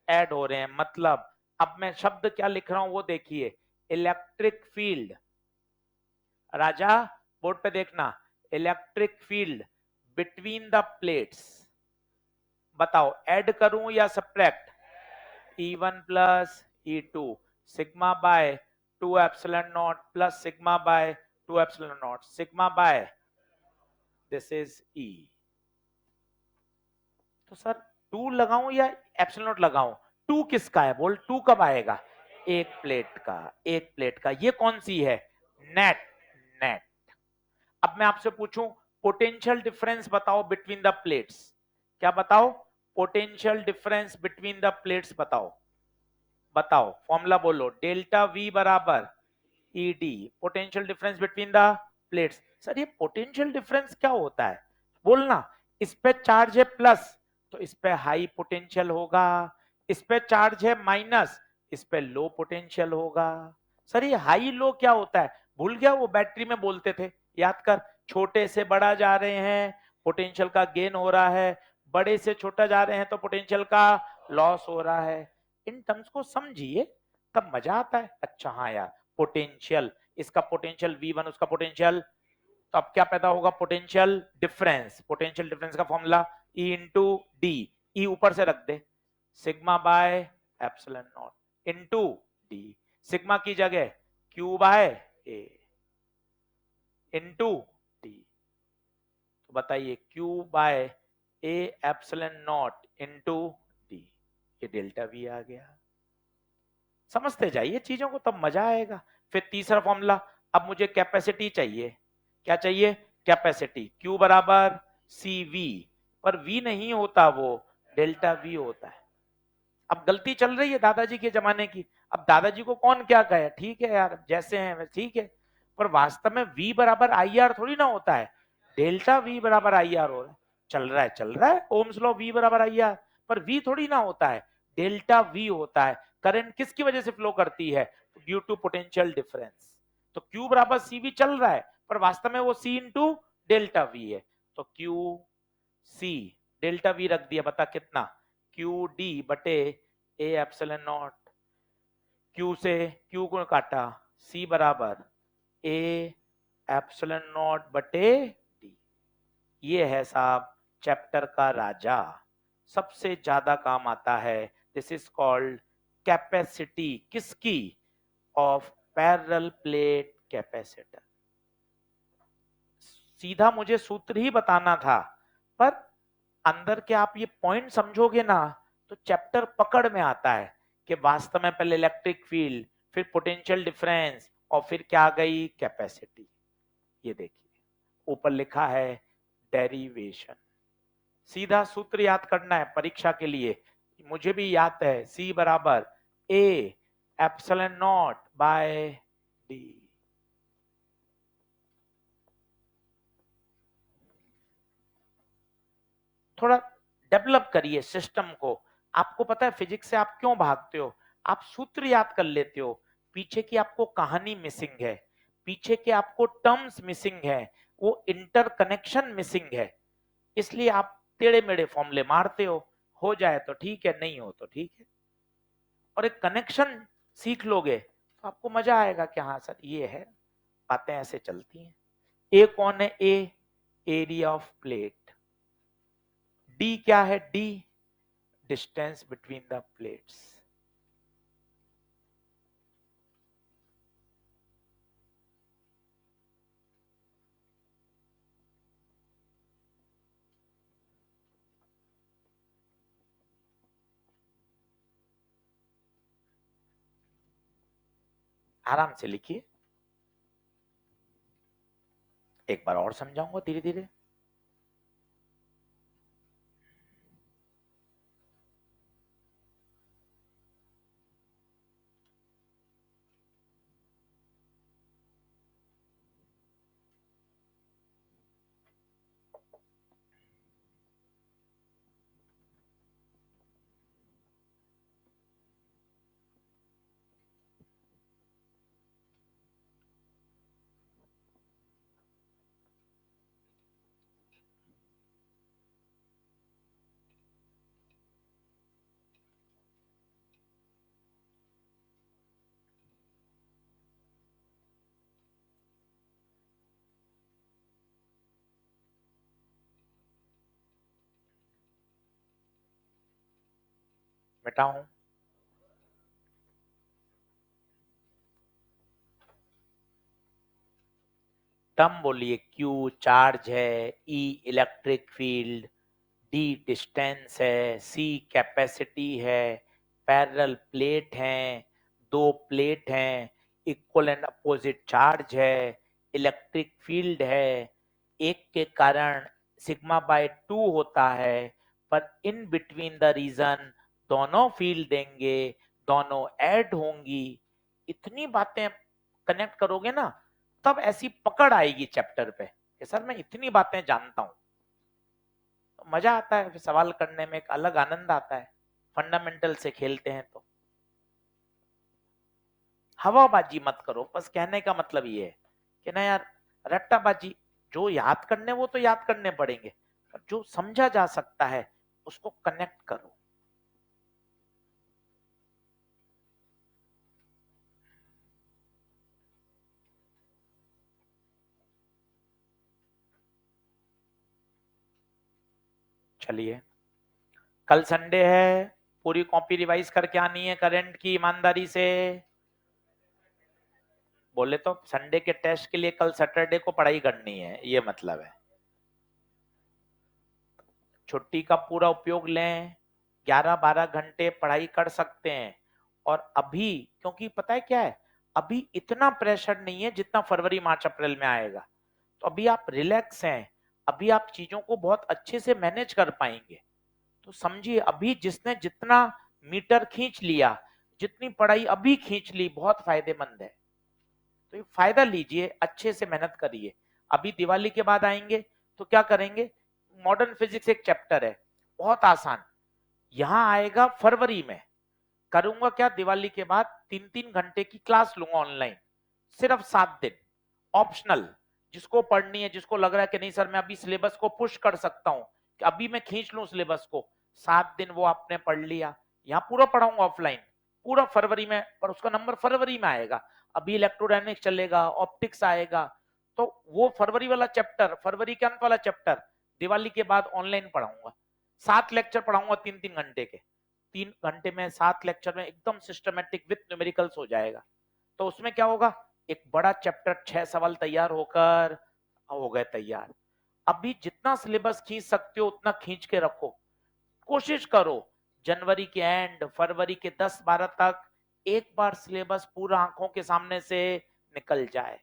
ऐड हो रहे हैं, मतलब अब मैं शब्द क्या लिख रहा हूं वो देखिए, इलेक्ट्रिक फील्ड। राजा बोर्ड पे देखना, electric field between the plates, बताओ ऐड करूं या subtract? E1 plus E2 sigma bye 2 epsilon not plus sigma bye 2 epsilon not, sigma by this is E। तो सर 2 लगाऊं या एप्सिलॉन नॉट लगाऊं? 2 किसका है बोल, 2 कब आएगा? एक प्लेट का, एक प्लेट का, ये कौन सी है? Net, net. अब मैं आपसे पूछूं पोटेंशियल डिफरेंस बताओ बिटवीन द प्लेट्स, क्या बताओ? Potential difference between the plates बताओ, बताओ फॉर्मूला बोलो, डेल्टा वी बराबर ED, potential difference between the plates. Sir ये पोटेंशियल डिफरेंस क्या होता है बोलना? इस पे चार्ज है प्लस तो इस पे हाई पोटेंशियल होगा, इस पे चार्ज है माइनस इस पे लो पोटेंशियल होगा। सर ये हाई लो क्या होता है? भूल गया, वो बैटरी में बोलते थे, याद कर, छोटे से बड़ा जा रहे हैं पोटेंशियल का गेन हो रहा है, बड़े से छोटा जा रहे हैं तो पोटेंशियल का लॉस हो रहा है। इन टर्म्स को समझिए तब मजा आता है। अच्छा हाँ यार, पोटेंशियल, इसका पोटेंशियल V1 उसका पोटेंशियल, तो अब क्या पैदा होगा? पोटेंशियल डिफरेंस, पोटेंशियल डिफरेंस का formula E into D, E ऊपर से रख दे, sigma by epsilon naught into D, sigma की जगह Q by A into D, तो बताइए Q by A epsilon naught into D, ये डेल्टा V आ गया। समझते जाइए चीजों को तब मजा आएगा। फिर तीसरा फॉर्मूला, अब मुझे कैपेसिटी चाहिए, क्या चाहिए? कैपेसिटी, Q बराबर सी वी, पर V नहीं होता, वो डेल्टा V होता है। अब गलती चल रही है दादाजी के जमाने की, अब दादाजी को कौन क्या कहे, ठीक है यार जैसे हैं ठीक है, पर वास्तव में V बराबर आई आर थोड़ी ना होता है, डेल्टा V बराबर आई आर हो रहा है। चल रहा है ओम्स लॉ, V बराबर आई आर, पर V थोड़ी ना होता है, डेल्टा V होता है। करंट किसकी वजह से फ्लो करती है? Due to potential difference. तो Q बराबर CV चल रहा है, पर वास्तव में वो C इंटू डेल्टा V है, तो Q C डेल्टा V रख दिया, बता कितना? क्यू डी बटे ए एप्सिलॉन नॉट, क्यू से क्यू को काटा, सी बराबर ए एप्सिलॉन नॉट बटे डी। ये है साहब चैप्टर का राजा, सबसे ज्यादा काम आता है। दिस इज कॉल्ड कैपेसिटी, किसकी? Of parallel plate capacitor. सीधा मुझे सूत्र ही बताना था, पर अंदर के आप ये पॉइंट समझोगे ना तो चैप्टर पकड़ में आता है कि वास्तव में पहले इलेक्ट्रिक फील्ड, फिर पोटेंशियल डिफरेंस, और फिर क्या आ गई? कैपेसिटी। ये देखिए ऊपर लिखा है डेरिवेशन, सीधा सूत्र याद करना है परीक्षा के लिए। मुझे भी याद है, सी बराबर A epsilon not by D. थोड़ा डेवलप करिए सिस्टम को। आपको पता है फिजिक्स से आप क्यों भागते हो? आप सूत्र याद कर लेते हो, पीछे की आपको कहानी मिसिंग है, पीछे के आपको टर्म्स मिसिंग है, वो इंटरकनेक्शन मिसिंग है, इसलिए आप टेढ़े मेढ़े फॉर्मूले मारते हो जाए तो ठीक है, नहीं हो तो ठीक है। और एक कनेक्शन सीख लोगे तो आपको मजा आएगा कि हाँ सर ये है, बातें ऐसे चलती हैं। ए कौन है? ए एरिया ऑफ प्लेट, डी क्या है? D distance between the plates. आराम से लिखिए, एक बार और समझाऊंगा धीरे धीरे। मिटाऊं? टर्म बोलिए। क्यू चार्ज है, ई इलेक्ट्रिक फील्ड, डी डिस्टेंस है, सी कैपेसिटी है, पैरेलल प्लेट हैं, दो प्लेट हैं, इक्वल एंड अपोजिट चार्ज है, इलेक्ट्रिक फील्ड है, एक के कारण सिग्मा बाय 2 होता है, पर इन बिटवीन द रीजन दोनों फील्ड देंगे, दोनों ऐड होंगी। इतनी बातें कनेक्ट करोगे ना, तब ऐसी पकड़ आएगी चैप्टर पे कि सर मैं इतनी बातें जानता हूं। तो मजा आता है, फिर सवाल करने में एक अलग आनंद आता है, फंडामेंटल से खेलते हैं तो। हवाबाजी मत करो, बस कहने का मतलब ये है कि ना यार, रट्टाबाजी जो याद करने वो तो याद करने पड़ेंगे, पर जो समझा जा सकता है उसको कनेक्ट करो। चलिए, कल संडे है, पूरी कॉपी रिवाइज करके आनी है करंट की ईमानदारी से। बोले तो संडे के टेस्ट के लिए कल सैटरडे को पढ़ाई करनी है, ये मतलब है। छुट्टी का पूरा उपयोग लें, 11-12 घंटे पढ़ाई कर सकते हैं। और अभी क्योंकि पता है क्या है, अभी इतना प्रेशर नहीं है जितना फरवरी मार्च अप्रैल में आएगा, तो अभी आप रिलैक्स हैं, अभी आप चीजों को बहुत अच्छे से मैनेज कर पाएंगे। तो समझिए, अभी जिसने जितना मीटर खींच लिया, जितनी पढ़ाई अभी खींच ली, बहुत फायदेमंद है। तो ये फायदा लीजिए, अच्छे से मेहनत करिए। अभी दिवाली के बाद आएंगे तो क्या करेंगे, मॉडर्न फिजिक्स एक चैप्टर है, बहुत आसान, यहां आएगा फरवरी में। करूंगा क्या, दिवाली के बाद 3-3 घंटे की क्लास लूंगा ऑनलाइन, सिर्फ 7 दिन, ऑप्शनल। जिसको पढ़नी है, जिसको लग रहा है कि नहीं सर मैं अभी सिलेबस को पुश कर सकता हूं, कि अभी मैं खींच लूं सिलेबस को, 7 दिन वो आपने पढ़ लिया। यहाँ पूरा पढ़ाऊंगा ऑफलाइन, पूरा फरवरी में, पर उसका नंबर फरवरी में आएगा। अभी इलेक्ट्रोडायनेमिक्स चलेगा, ऑप्टिक्स आएगा, तो वो फरवरी वाला चैप्टर, फरवरी के अंत वाला चैप्टर दिवाली के बाद ऑनलाइन पढ़ाऊंगा। 7 लेक्चर पढ़ाऊंगा 3-3 घंटे के, 3 घंटे में 7 लेक्चर में एकदम सिस्टमेटिक विथ न्यूमेरिकल्स हो जाएगा। तो उसमें क्या होगा, एक बड़ा चैप्टर 6 सवाल तैयार होकर हो गए तैयार। अभी जितना सिलेबस खींच सकते हो उतना खींच के रखो, कोशिश करो जनवरी के एंड फरवरी के 10-12 तक एक बार सिलेबस पूरा आंखों के सामने से निकल जाए।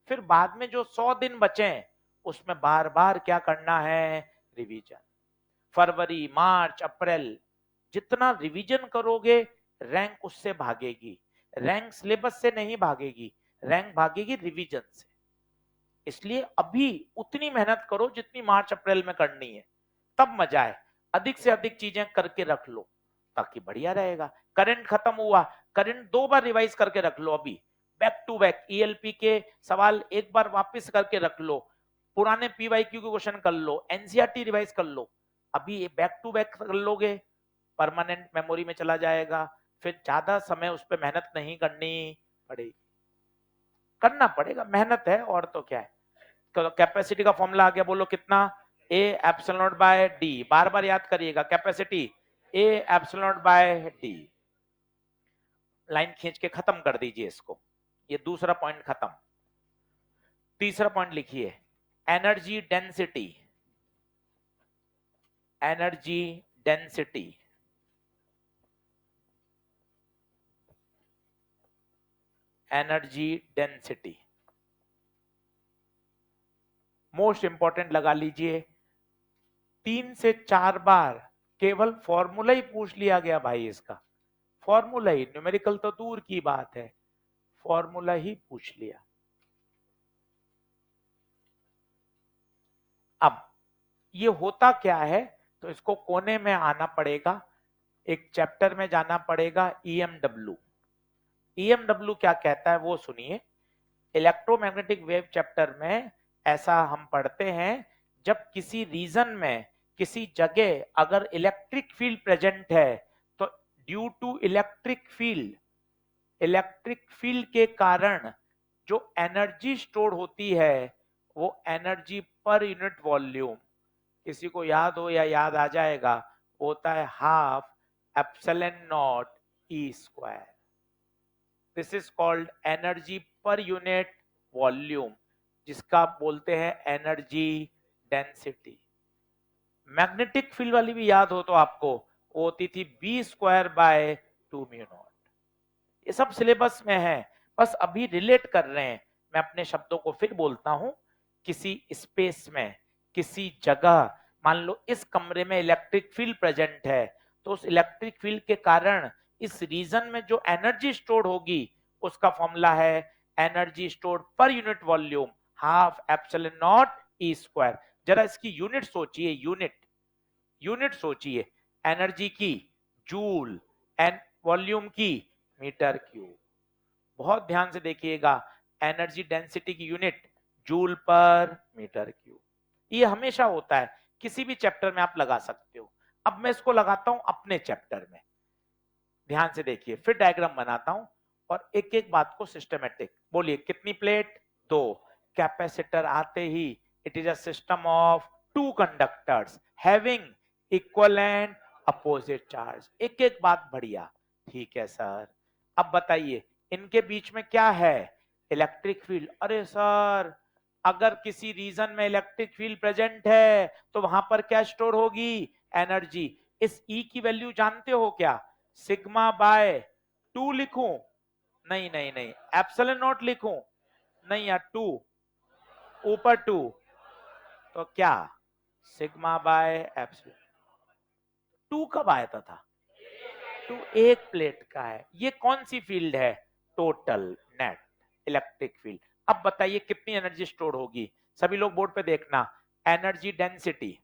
फिर बाद में जो 100 दिन बचे उसमें बार बार क्या करना है, रिवीजन। फरवरी मार्च अप्रैल जितना रिवीजन करोगे, रैंक उससे भागेगी। रैंक सिलेबस से नहीं भागेगी, रैंक भागेगी रिवीजन से। इसलिए अभी उतनी मेहनत करो जितनी मार्च अप्रैल में करनी है, तब मजा है। अधिक से अधिक चीजें करके रख लो, ताकि बढ़िया रहेगा। करंट खत्म हुआ, करंट 2 बार रिवाइज करके रख लो, अभी बैक टू बैक ईएलपी के सवाल एक बार वापस करके रख लो, पुराने पीवाईक्यू के क्वेश्चन कर लो, एनसीईआरटी रिवाइज कर लो। अभी ये बैक टू बैक कर लोगे, परमानेंट मेमोरी में चला जाएगा, फिर ज्यादा समय उस पर मेहनत नहीं करनी पड़ेगी। करना पड़ेगा, मेहनत है और तो क्या है। कैपेसिटी का फॉर्मूला आ गया, बोलो कितना, A epsilon not by D, बार बार याद करिएगा, capacity A epsilon not by D. Line खींच के खत्म कर दीजिए इसको, ये दूसरा पॉइंट खत्म। तीसरा पॉइंट लिखिए, energy density. Energy density, energy density most important लगा लीजिए। 3 से 4 बार केवल फॉर्मूला ही पूछ लिया गया भाई, इसका फॉर्मूला ही, न्यूमेरिकल तो दूर की बात है, फॉर्मूला ही पूछ लिया। अब ये होता क्या है, तो इसको कोने में आना पड़ेगा, एक चैप्टर में जाना पड़ेगा, ईएमडब्ल्यू। ईएमडब्ल्यू क्या कहता है वो सुनिए। इलेक्ट्रोमैग्नेटिक वेव चैप्टर में ऐसा हम पढ़ते हैं, जब किसी रीजन में, किसी जगह अगर इलेक्ट्रिक फील्ड प्रेजेंट है, तो ड्यू टू इलेक्ट्रिक फील्ड के कारण जो एनर्जी स्टोर होती है, वो एनर्जी पर यूनिट वॉल्यूम, किसी को याद हो या याद आ जाएगा, होता है half epsilon not E square. This is called energy पर यूनिट वॉल्यूम, जिसका आप बोलते हैं एनर्जी डेंसिटी. मैग्नेटिक फील्ड वाली भी याद हो तो आपको, वो होती थी B square by 2 mu nought. ये सब सिलेबस में है, बस अभी रिलेट कर रहे हैं. मैं अपने शब्दों को फिर बोलता हूं. किसी स्पेस में, किसी जगह, मान लो इस कमरे में इलेक्ट्रिक फील्ड प्रेजेंट है, तो उस इलेक्ट्रिक फील्ड के कारण इस रीजन में जो एनर्जी स्टोर होगी, उसका फॉर्मूला है energy stored per unit volume half epsilon not E square. जरा इसकी यूनिट सोचिए, यूनिट यूनिट सोचिए. एनर्जी की जूल, एंड वॉल्यूम की मीटर क्यूब. बहुत ध्यान से देखिएगा. एनर्जी डेंसिटी की unit joule per metre cube. ये हमेशा होता है, किसी भी चैप्टर में आप लगा सकते हो. अब मैं इसको लगाता हूं अपने चैप्टर में. ध्यान से देखिए, फिर डायग्राम बनाता हूं और एक एक बात को सिस्टमेटिक. बोलिए, कितनी प्लेट? 2. कैपेसिटर आते ही, it is a system of 2 conductors having equal and opposite charge. एक एक बात बढ़िया. ठीक है सर, अब बताइए इनके बीच में क्या है? Electric field. अरे सर, अगर किसी रीजन में इलेक्ट्रिक फील्ड प्रेजेंट है तो वहां पर क्या स्टोर होगी? एनर्जी. इस ई की वैल्यू जानते हो क्या? सिग्मा बाय 2 लिखूं? नहीं नहीं नहीं. एप्सिलॉन नॉट लिखूं? नहीं यार, 2 ऊपर 2. तो क्या? Sigma by epsilon. 2 कब आया था? 2 एक प्लेट का है. ये कौन सी फील्ड है? Total net electric field. अब बताइए कितनी एनर्जी स्टोर होगी? सभी लोग बोर्ड पे देखना. एनर्जी डेंसिटी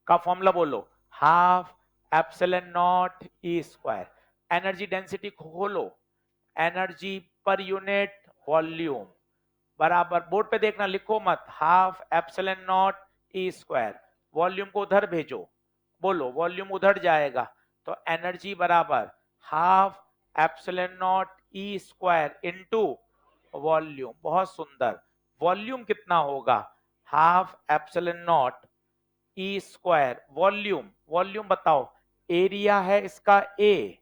का फॉर्मूला बोलो. Half epsilon not E square. Energy density खोलो. एनर्जी पर यूनिट वॉल्यूम बराबर, बोर्ड पे देखना, लिखो मत. Half epsilon not E square. Volume को उधर भेजो. बोलो, वॉल्यूम उधर जाएगा. तो एनर्जी बराबर half epsilon not E square into volume. बहुत सुंदर. वॉल्यूम कितना होगा? Half epsilon not E square. Volume, volume बताओ. एरिया है इसका ए,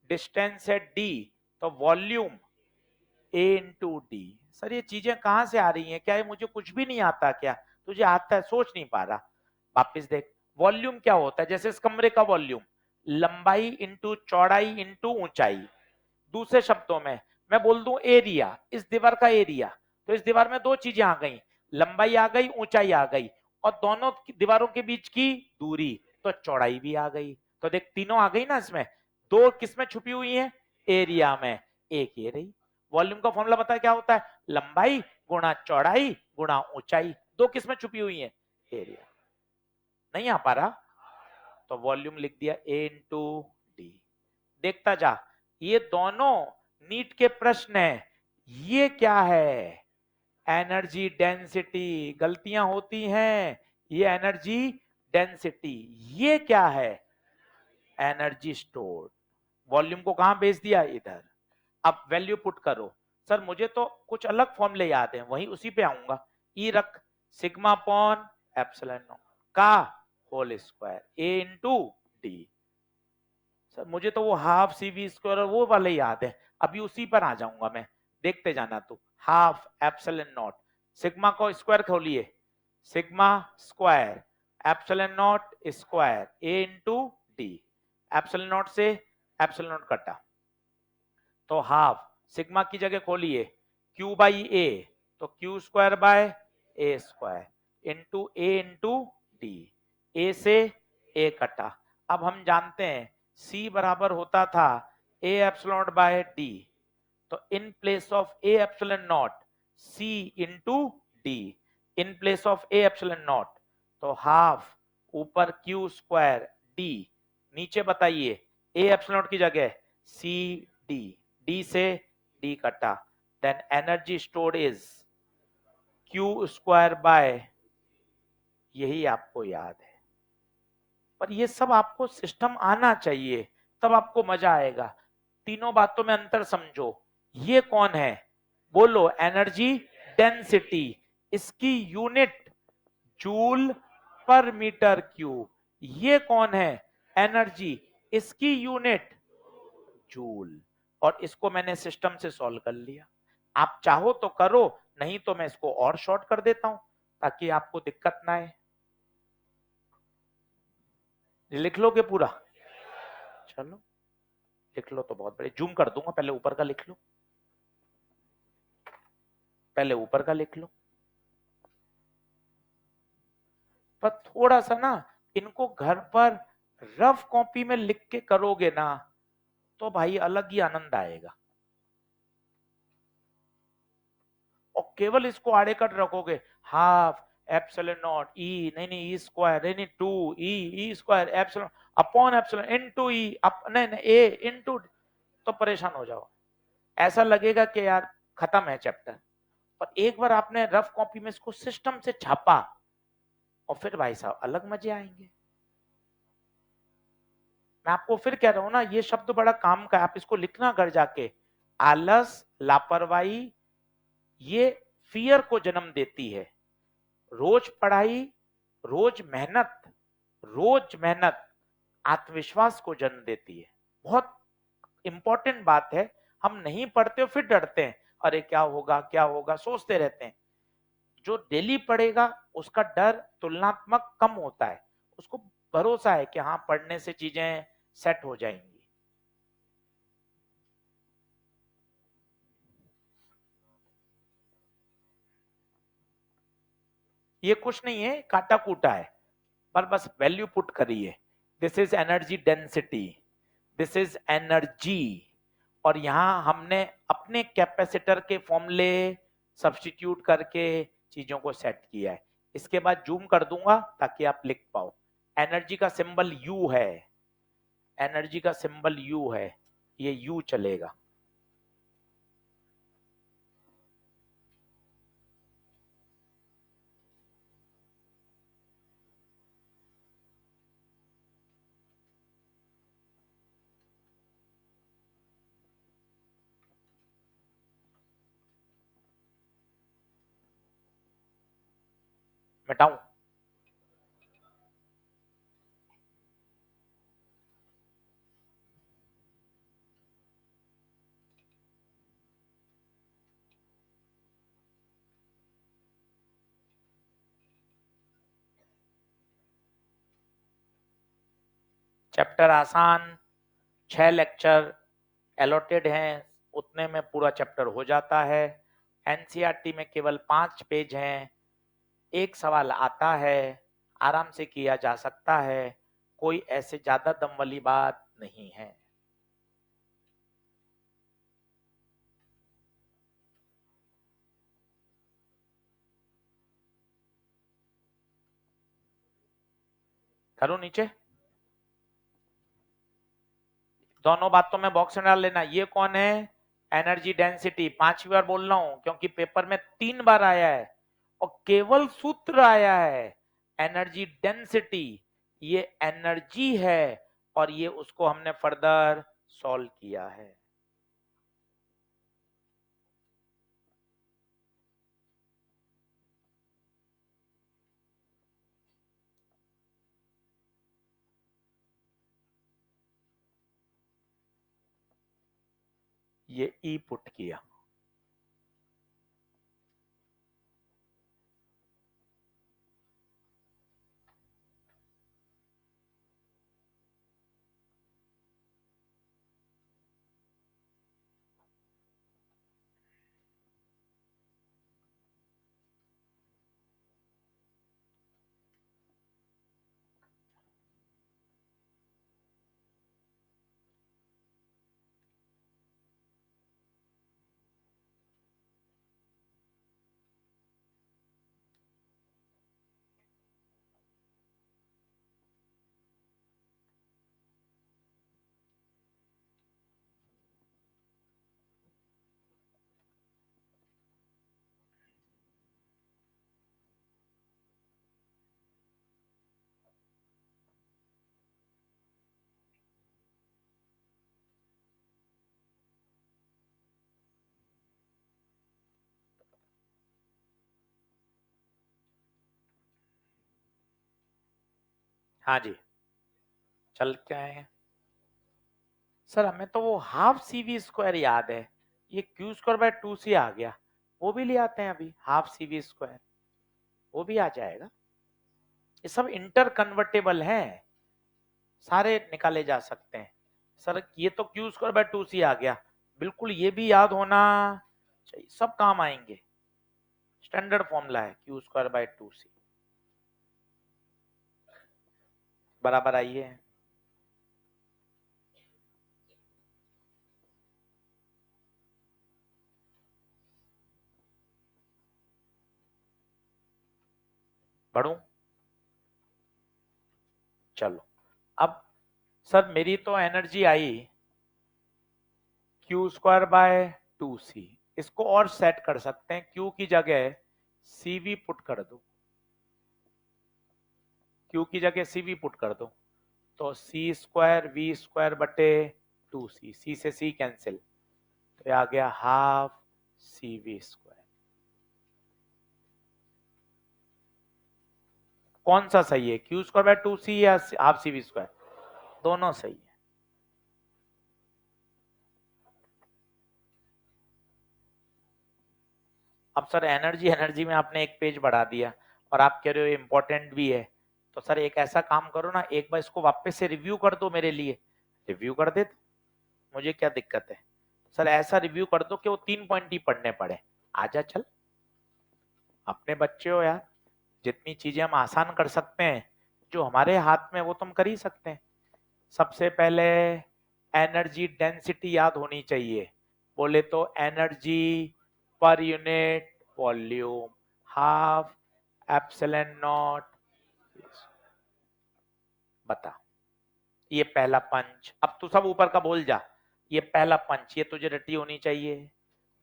डिस्टेंस है डी, तो वॉल्यूम ए इंटू डी. सर ये चीजें कहां से आ रही हैं? क्या ये मुझे कुछ भी नहीं आता क्या? तुझे आता है, सोच नहीं पा रहा. वापिस देख. वॉल्यूम क्या होता है? जैसे इस कमरे का वॉल्यूम, लंबाई इंटू चौड़ाई इंटू ऊंचाई. दूसरे शब्दों में मैं बोल दूं एरिया, इस दीवार का एरिया, तो इस दीवार में दो चीजें आ गई. लंबाई आ गई, ऊंचाई आ गई, और दोनों दीवारों के बीच की दूरी, तो चौड़ाई भी आ गई. तो देख, तीनों आ गई ना इसमें. दो किसमें छुपी हुई है? एरिया में. एक ये रही. वॉल्यूम का फॉर्मूला पता है क्या होता है? लंबाई गुणा चौड़ाई गुणा ऊंचाई. दो किसमें छुपी हुई है? एरिया. नहीं आ पा रहा? तो वॉल्यूम लिख दिया ए इंटू डी. देखता जा. ये दोनों नीट के प्रश्न है. ये क्या है? Energy density. गलतियां होती हैं. ये एनर्जी डेंसिटी. ये क्या है? Energy stored. वॉल्यूम को कहां भेज दिया? इधर. अब वैल्यू पुट करो. सर मुझे तो कुछ अलग फॉर्मूले याद हैं, वही उसी पे आऊंगा. ई रख. सिग्मा अपॉन एप्सिलॉन नॉट का होल स्क्वायर ए इंटू डी. सर मुझे तो वो हाफ सी वी स्क्वायर और वो वाले याद है, अभी उसी पर आ जाऊंगा मैं. देखते जाना तू. Half epsilon not. सिग्मा को स्क्वायर खोलिए. Sigma square epsilon not square A into D. Epsilon not से एप्सिलॉन नॉट कटा, तो हाफ. सिग्मा की जगह खोलिए. क्यू बाई ए, तो Q square by A square into A into D. A से ए कटा. अब हम जानते हैं C बराबर होता था A epsilon not by D. तो in place of A epsilon naught C into D. In place of A epsilon naught, तो हाफ ऊपर क्यू स्क्वायर डी. नीचे बताइए ए एप्सिलॉन नॉट की जगह सी डी. डी से डी कटा. Then energy stored is Q square by, यही आपको याद है. पर ये सब आपको सिस्टम आना चाहिए, तब आपको मजा आएगा. तीनों बातों में अंतर समझो. ये कौन है? बोलो. Energy density. इसकी unit joule per metre cube. ये कौन है? एनर्जी. इसकी यूनिट जूल, और इसको मैंने सिस्टम से सॉल्व कर लिया। आप चाहो तो करो, नहीं तो मैं इसको और शॉर्ट कर देता हूं ताकि आपको दिक्कत ना आए। लिख लोगे पूरा? चलो लिख लो तो बहुत बड़े, जूम कर दूंगा, पहले ऊपर का लिख लो, पहले ऊपर का लिख लो। पर थोड़ा सा ना इनको घर पर रफ कॉपी में लिख के करोगे ना तो भाई अलग ही आनंद आएगा। और केवल इसको आड़े कट रखोगे, हाफ एप्सिलॉन नॉट ई, नहीं नहीं ई स्क्वायर, नहीं नहीं two E, E square epsilon upon epsilon into E, अप नहीं नहीं ए इनटू, तो परेशान हो जाओ। ऐसा लगेगा कि यार खत्म है चैप्टर। पर एक बार आपने रफ कॉपी में इसको सिस्टम से छापा और फिर भाई साहब अलग मजे आएंगे। मैं आपको फिर कह रहा हूं ना, ये शब्द बड़ा काम का है, आप इसको लिखना घर जाके। आलस, लापरवाही, ये फियर को जन्म देती है। रोज पढ़ाई, रोज मेहनत, रोज मेहनत आत्मविश्वास को जन्म देती है। बहुत इंपॉर्टेंट बात है। हम नहीं पढ़ते हो फिर डरते हैं, अरे क्या होगा सोचते रहते हैं। जो डेली पढ़ेगा उसका डर तुलनात्मक कम होता है, उसको भरोसा है कि हाँ पढ़ने से चीजें सेट हो जाएंगी। ये कुछ नहीं है, काटा कूटा है, पर बस वैल्यू पुट करी है। This is energy density, this is energy, और यहां हमने अपने कैपेसिटर के फॉर्मूले सब्स्टिट्यूट करके चीजों को सेट किया है। इसके बाद जूम कर दूंगा ताकि आप लिख पाओ। एनर्जी का सिंबल यू है, एनर्जी का सिंबल यू है, ये यू चलेगा। मिटाऊं? चैप्टर आसान, 6 लेक्चर एलोटेड हैं, उतने में पूरा चैप्टर हो जाता है। एनसीईआरटी में केवल 5 पेज हैं, एक सवाल आता है, आराम से किया जा सकता है, कोई ऐसे ज्यादा दम वाली बात नहीं है। करो नीचे, दोनों बात तो मैं बॉक्स में डाल लेना। ये कौन है? एनर्जी डेंसिटी, 5वीं बार बोल रहा हूं क्योंकि पेपर में 3 बार आया है और केवल सूत्र आया है। एनर्जी डेंसिटी, ये एनर्जी है और ये उसको हमने फर्दर सॉल्व किया है। ये ई पुट किया। हाँ जी, चल के आए हैं। सर हमें तो वो हाफ सी वी स्क्वायर याद है, ये क्यू स्क्वायर बाय 2c आ गया, वो भी ले आते हैं अभी, हाफ सी वी स्क्वायर वो भी आ जाएगा। ये सब इंटर कन्वर्टेबल है, सारे निकाले जा सकते हैं। सर ये तो क्यू स्क्वायर बाय 2c आ गया, बिल्कुल ये भी याद होना चाहिए, सब काम आएंगे। स्टैंडर्ड फॉर्मूला है क्यू स्क्वायर बाय 2c बराबर आइए। बढ़ू, चलो अब सर मेरी तो energy I Q square by 2c, इसको और सेट कर सकते हैं, क्यू की जगह cv पुट कर दो, क्यू की जगह cv पुट कर दो, तो सी स्क्वायर वी स्क्वायर बटे 2c, सी से सी कैंसिल, तो आ गया हाफ सी वी स्क्वायर। कौन सा सही है, क्यू स्क्वायर बाय 2c या हाफ सी वी स्क्वायर? दोनों सही है। अब सर एनर्जी एनर्जी में आपने एक पेज बढ़ा दिया और आप कह रहे हो इंपॉर्टेंट भी है, तो सर एक ऐसा काम करो ना, एक बार इसको वापस से रिव्यू कर दो मेरे लिए, रिव्यू कर दे, मुझे क्या दिक्कत है। सर ऐसा रिव्यू कर दो कि वो 3 पॉइंट ही पढ़ने पड़े, आजा चल, अपने बच्चे हो यार, जितनी चीजें हम आसान कर सकते हैं जो हमारे हाथ में वो तुम कर ही सकते हैं। सबसे पहले एनर्जी डेंसिटी याद होनी चाहिए, बोले तो एनर्जी पर unit volume half epsilon not, बता, ये पहला पंच, अब तू सब ऊपर का बोल जा, ये पहला पंच, ये तुझे रटी होनी चाहिए।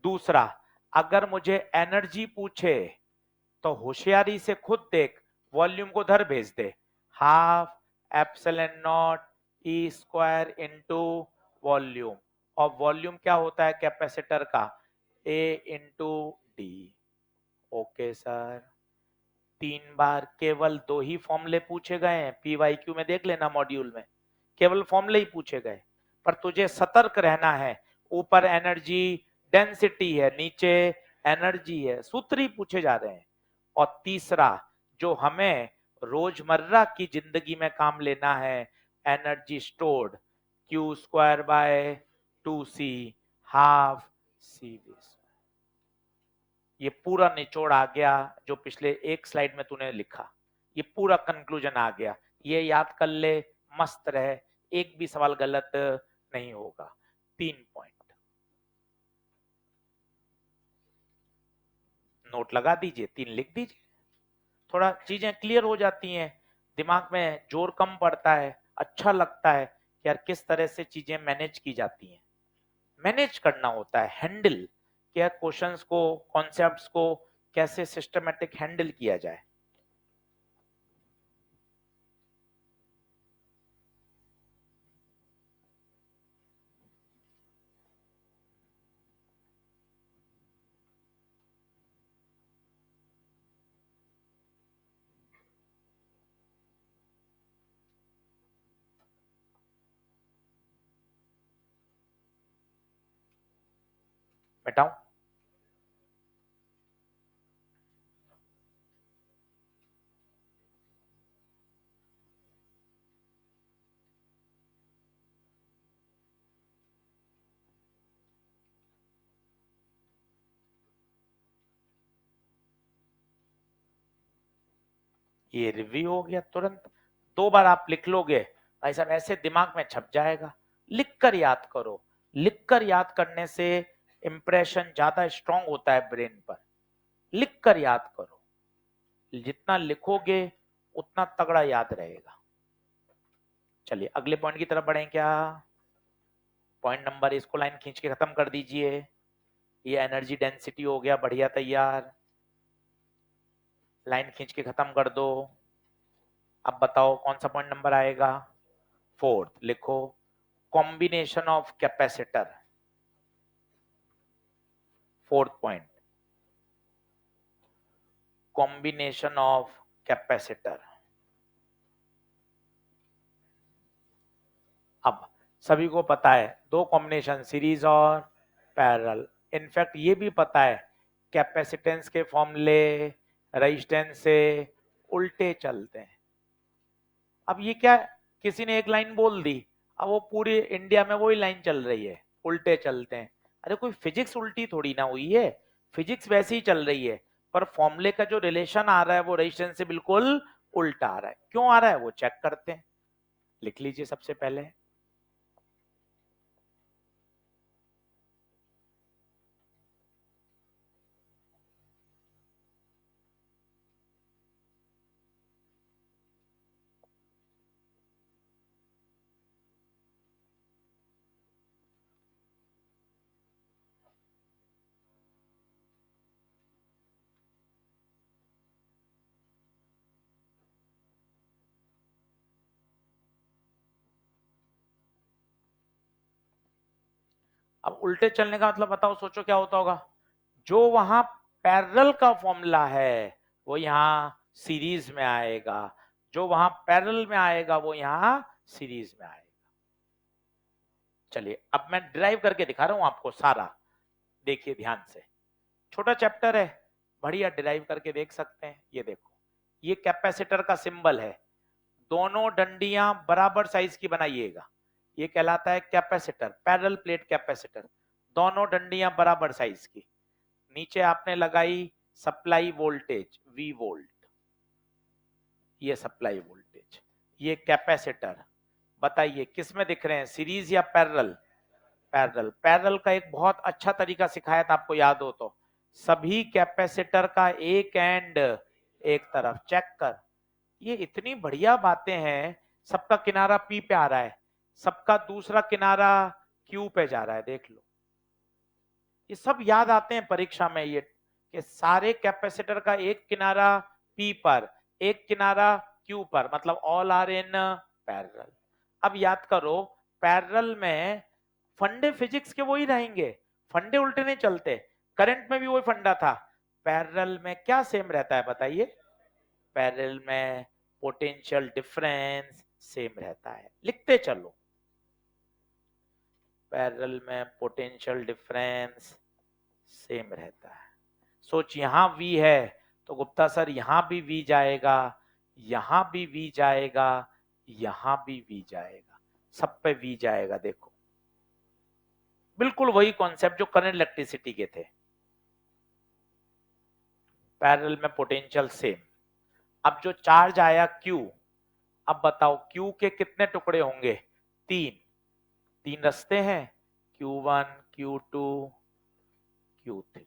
दूसरा, अगर मुझे एनर्जी पूछे तो होशियारी से खुद देख, वॉल्यूम को धर भेज दे, half epsilon not E square into volume, और वॉल्यूम क्या होता है कैपेसिटर का, A into D. Okay sir, 3 बार केवल 2 ही फॉर्मूले पूछे गए हैं, पीवाईक्यू में देख लेना मॉड्यूल में, केवल फॉर्मूले ही पूछे गए, पर तुझे सतर्क रहना है, ऊपर एनर्जी डेंसिटी है, नीचे एनर्जी है, सूत्र ही पूछे जा रहे हैं। और तीसरा, जो हमें रोजमर्रा की जिंदगी में काम लेना है, energy stored Q square by 2c half C V, ये पूरा निचोड़ आ गया जो पिछले एक स्लाइड में तूने लिखा, ये पूरा कंक्लूजन आ गया, ये याद कर ले, मस्त रहे, एक भी सवाल गलत नहीं होगा। 3 पॉइंट नोट लगा दीजिए, 3 लिख दीजिए, थोड़ा चीजें क्लियर हो जाती हैं, दिमाग में जोर कम पड़ता है, अच्छा लगता है कि यार किस तरह से चीजें मैनेज की जाती हैं, मैनेज करना होता है, हैंडल, क्या क्वेश्चंस को, कॉन्सेप्ट्स को कैसे सिस्टमेटिक हैंडल किया जाए। बेटाऊं, ये रिव्यू हो गया तुरंत, 2 बार आप लिख लोगे भाई साहब, ऐसे दिमाग में छप जाएगा, लिख कर याद करो, लिख कर याद करने से इंप्रेशन ज्यादा स्ट्रांग होता है ब्रेन पर, लिख कर याद करो, जितना लिखोगे उतना तगड़ा याद रहेगा। चलिए अगले पॉइंट की तरफ बढ़ें क्या, पॉइंट नंबर, इसको लाइन खींच के खत्म कर दीजिए, ये एनर्जी डेंसिटी हो गया, बढ़िया तैयार, लाइन खींच के खत्म कर दो। अब बताओ कौन सा पॉइंट नंबर आएगा, फोर्थ, लिखो, combination of capacitor, fourth point, combination of capacitor. अब सभी को पता है दो कॉम्बिनेशन, सीरीज और पैरेलल। इनफैक्ट ये भी पता है कैपेसिटेंस के फॉर्मूले रेजिस्टेंस से उल्टे चलते हैं। अब ये क्या, किसी ने एक लाइन बोल दी, अब वो पूरे इंडिया में वही लाइन चल रही है, उल्टे चलते हैं। अरे कोई फिजिक्स उल्टी थोड़ी ना हुई है, फिजिक्स वैसी ही चल रही है, पर फॉर्मूले का जो रिलेशन आ रहा है वो रेजिस्टेंस से बिल्कुल उल्टा आ रहा है। क्यों आ रहा है वो चेक करते हैं, लिख लीजिए सबसे पहले। अब उल्टे चलने का मतलब बताओ, सोचो क्या होता होगा। जो वहां पैरेलल का फॉर्मूला है वो यहाँ सीरीज में आएगा, जो वहां पैरेलल में आएगा वो यहाँ सीरीज में आएगा। चलिए अब मैं ड्राइव करके दिखा रहा हूं आपको सारा, देखिए ध्यान से। छोटा चैप्टर है, बढ़िया ड्राइव करके देख सकते हैं। ये देखो, ये कैपेसिटर का सिंबल है, दोनों डंडियां बराबर साइज की बनाइएगा, ये कहलाता है कैपेसिटर, पैरेलल प्लेट कैपेसिटर, दोनों डंडियां बराबर साइज की। नीचे आपने लगाई सप्लाई वोल्टेज V वोल्ट, ये सप्लाई वोल्टेज, ये कैपेसिटर। बताइए किस में दिख रहे हैं, सीरीज या पैरेलल? पैरेलल। पैरेलल का एक बहुत अच्छा तरीका सिखाया था आपको, याद हो तो, सभी कैपेसिटर का एक एंड एक तरफ चेक कर। ये इतनी बढ़िया बातें हैं, सबका किनारा P पे आ रहा है, सबका दूसरा किनारा Q पे जा रहा है, देख लो। ये सब याद आते हैं परीक्षा में, ये कि सारे कैपेसिटर का एक किनारा P पर, एक किनारा Q पर, मतलब ऑल आर इन पैरेलल। अब याद करो, पैरेलल में फंडे फिजिक्स के वही रहेंगे, फंडे उल्टे नहीं चलते। करंट में भी वही फंडा था। पैरेलल में क्या सेम रहता है बताइए? पैरेलल में पोटेंशियल डिफरेंस सेम रहता है, लिखते चलो। पैरेलल में पोटेंशियल डिफरेंस सेम रहता है। सोच, यहां V है तो गुप्ता सर यहां भी V जाएगा, यहां भी V जाएगा, यहां भी V जाएगा, सब पे V जाएगा। देखो बिल्कुल वही कॉन्सेप्ट जो करंट इलेक्ट्रिसिटी के थे। पैरेलल में पोटेंशियल सेम। अब जो चार्ज आया Q, अब बताओ Q के कितने टुकड़े होंगे? तीन, तीन रास्ते हैं, Q1 Q2 Q3।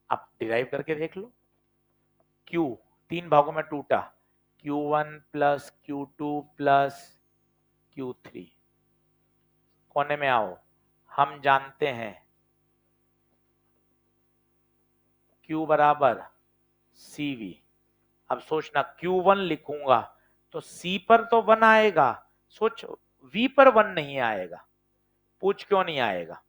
आप डिराइव करके देख लो। Q तीन भागों में टूटा, Q1 plus Q2 plus Q3। कोने में आओ, हम जानते हैं Q बराबर CV। अब सोचना, Q1 लिखूंगा तो C पर तो 1 आएगा, सोच V पर 1 नहीं आएगा। पूछ क्यों नहीं आएगा?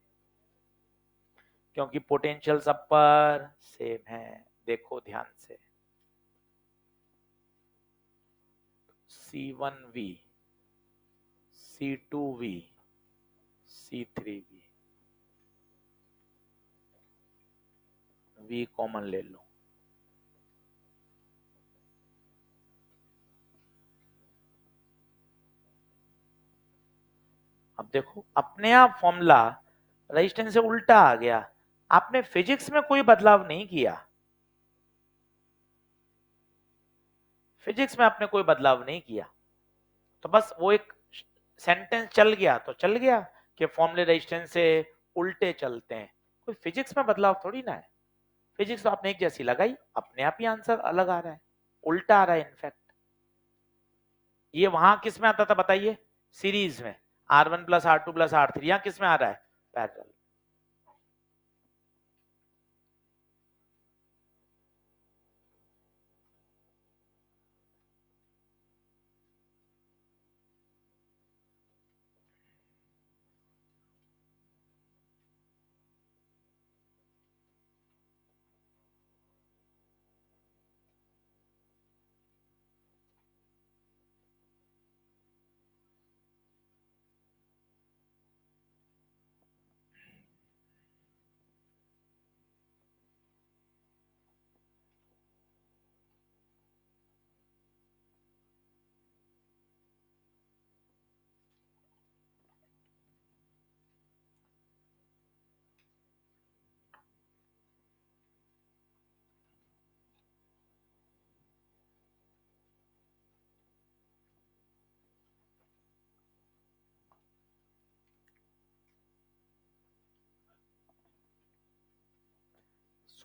क्योंकि पोटेंशियल सब पर सेम है। देखो ध्यान से, C1V, C2V, C3V, V common ले लो। अब देखो अपने आप फॉर्मूला रेजिस्टेंस से उल्टा आ गया, आपने फिजिक्स में कोई बदलाव नहीं किया, फिजिक्स में आपने कोई बदलाव नहीं किया, तो बस वो एक सेंटेंस चल गया तो चल गया कि फॉर्मूले रेजिस्टेंस से उल्टे चलते हैं। कोई फिजिक्स में बदलाव थोड़ी ना है, फिजिक्स तो आपने एक जैसी लगाई, अपने आप ही आंसर अलग आ रहा है, उल्टा आ रहा है इनफैक्ट। ये वहां किस में आता था बताइए? सीरीज में, R1 plus R2 plus R3, यहां किस में आ रहा है? पैरेलल।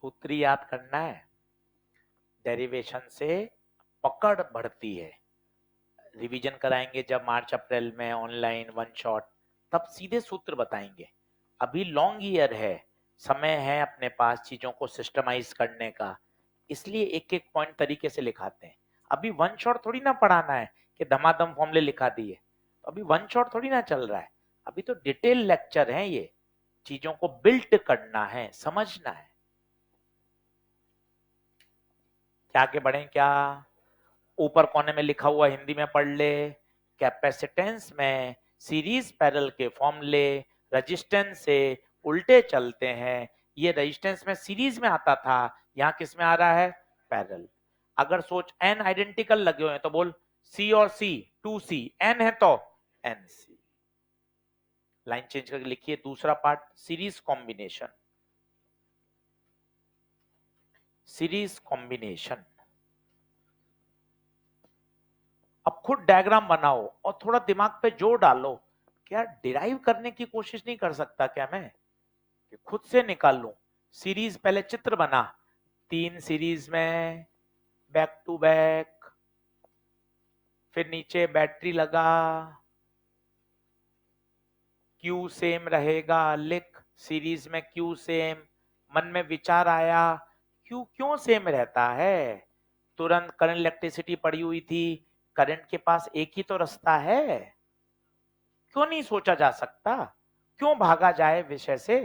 सूत्र याद करना है, डेरिवेशन से पकड़ बढ़ती है। रिवीजन कराएंगे जब मार्च अप्रैल में ऑनलाइन वन शॉट, तब सीधे सूत्र बताएंगे। अभी लॉन्ग ईयर है, समय है अपने पास चीजों को सिस्टमाइज करने का, इसलिए एक एक पॉइंट तरीके से लिखाते हैं। अभी वन शॉट थोड़ी ना पढ़ाना है कि धमाधम फॉर्मूले लिखा दिए, तो अभी वन शॉट थोड़ी ना चल रहा है, अभी तो डिटेल लेक्चर है, ये चीजों को बिल्ट करना है, समझना है। क्या आगे बढ़े क्या? ऊपर कोने में लिखा हुआ हिंदी में पढ़ ले। कैपेसिटेंस में सीरीज पैरेलल के फॉर्मूले रेजिस्टेंस से उल्टे चलते हैं। ये रेजिस्टेंस में सीरीज में आता था, यहाँ किस में आ रहा है? पैरेलल। अगर सोच एन आइडेंटिकल लगे हुए हैं तो बोल सी और सी, 2C, एन है तो एन सी। लाइन चेंज करके लिखिए दूसरा part, series combination. Series combination, अब खुद डायग्राम बनाओ और थोड़ा दिमाग पे जोर डालो। क्या डिराइव करने की कोशिश नहीं कर सकता क्या मैं, कि खुद से निकाल लूं? सीरीज पहले चित्र बना, 3 सीरीज में बैक टू बैक, फिर नीचे बैटरी लगा, क्यू सेम रहेगा, लिख सीरीज में क्यू सेम। मन में विचार आया, क्यू क्यों सेम रहता है? तुरंत करंट इलेक्ट्रिसिटी पड़ी हुई थी, करंट के पास एक ही तो रास्ता है, क्यों नहीं सोचा जा सकता? क्यों भागा जाए विषय से?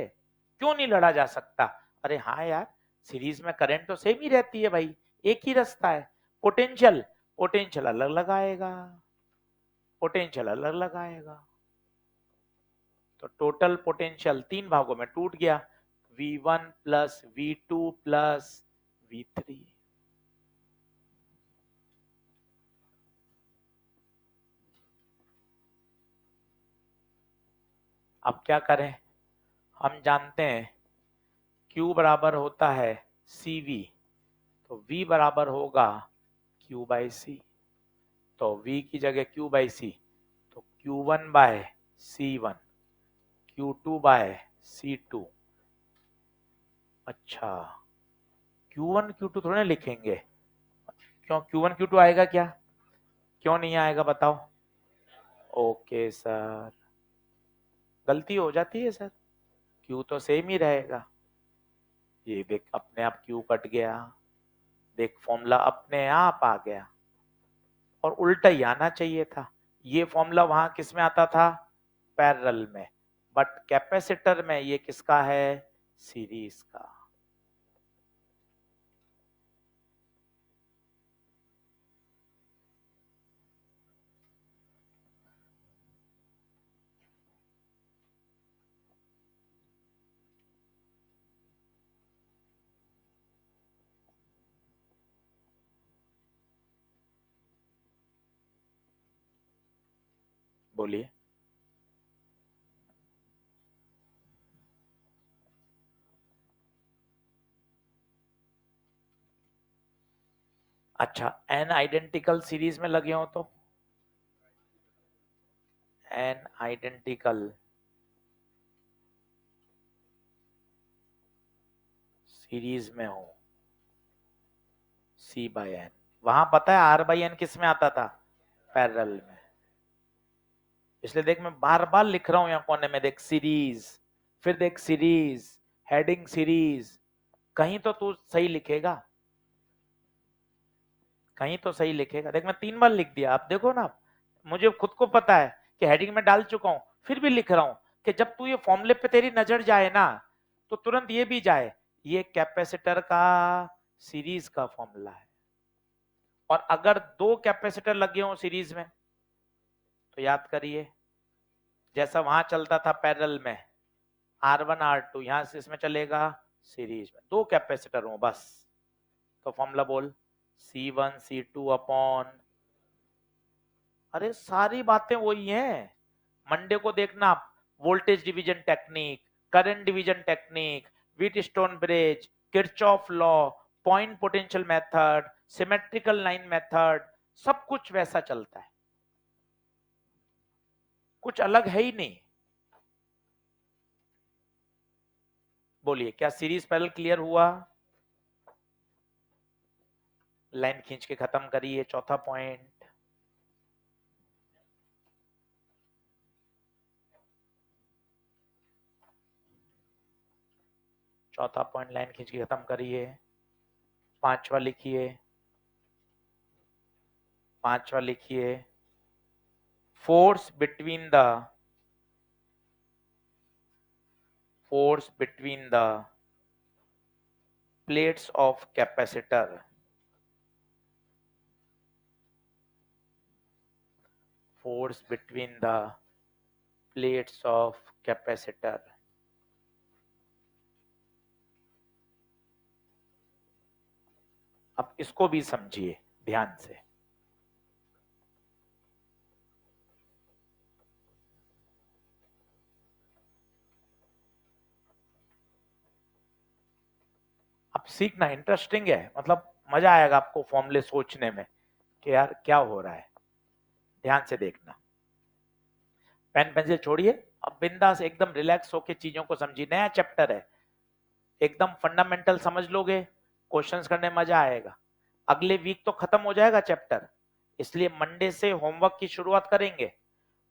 क्यों नहीं लड़ा जा सकता? अरे हाँ यार, सीरीज में करंट तो सेम ही रहती है भाई, एक ही रास्ता है। पोटेंशियल, पोटेंशियल अलग लगाएगा, पोटेंशियल अलग लगाएगा, तो टोटल पोटेंशियल 3 भागों में टूट गया, V1 plus V2 plus V3। अब क्या करें? हम जानते हैं Q बराबर होता है CV, तो V बराबर होगा Q बाई सी। तो V की जगह Q बाई सी, तो Q1 bye C1, Q2 bye C2। अच्छा, Q1 Q2 थोड़े लिखेंगे, क्यों? Q1 Q2 आएगा क्या? क्यों नहीं आएगा बताओ? ओके सर, गलती हो जाती है सर, Q तो सेम ही रहेगा। ये देख अपने आप Q कट गया, देख फॉर्मूला अपने आप आ गया, और उल्टा ही आना चाहिए था। ये फॉर्मूला वहां किस में आता था? पैरेलल में, बट कैपेसिटर में ये किसका है? सीरीज का। बोलिए। अच्छा, एन आइडेंटिकल सीरीज में लगे हो तो? एन आइडेंटिकल सीरीज में हो, C बाय एन, वहां पता है R बाई एन किस में आता था? पैरेलल में। इसलिए देख मैं बार बार लिख रहा हूं यहाँ कोने में, देख सीरीज, फिर देख सीरीज, हेडिंग सीरीज, कहीं तो तू सही लिखेगा, कहीं तो सही लिखेगा। देख मैं 3 बार लिख दिया, आप देखो ना, मुझे खुद को पता है कि हेडिंग में डाल चुका हूं, फिर भी लिख रहा हूं कि जब तू ये फॉर्मूले पे तेरी नजर जाए ना, तो तुरंत ये भी जाए, ये कैपेसिटर का सीरीज का फॉर्मूला है। और अगर 2 कैपेसिटर लगे हों सीरीज में, तो याद करिए, जैसा वहां चलता था पैरेलल में R1 R2, यहां से इसमें चलेगा सीरीज में, 2 कैपेसिटर हो बस, तो फॉर्मूला बोल C1 C2 अपॉन, अरे सारी बातें वही हैं। मंडे को देखना, voltage division technique, current division technique, Wheatstone bridge, Kirchhoff law, point potential method, symmetrical line method, सब कुछ वैसा चलता है, कुछ अलग है ही नहीं। बोलिए, क्या सीरीज पैरेलल क्लियर हुआ? लाइन खींच के खत्म करिए। चौथा पॉइंट, चौथा पॉइंट लाइन खींच के खत्म करिए। पांचवा लिखिए, पांचवा लिखिए, force between the plates of capacitor, force between the plates of capacitor। अब इसको भी समझिए ध्यान से। अब सीखना इंटरेस्टिंग है, मतलब मजा आएगा आपको फॉर्मूले सोचने में कि यार क्या हो रहा है। ध्यान से देखना, पेन पेंसिल छोड़िए, अब बिंदास एकदम रिलैक्स होके चीजों को समझिए। नया चैप्टर है, एकदम फंडामेंटल समझ लोगे, क्वेश्चंस करने मजा आएगा। अगले वीक तो खत्म हो जाएगा चैप्टर, इसलिए मंडे से होमवर्क की शुरुआत करेंगे।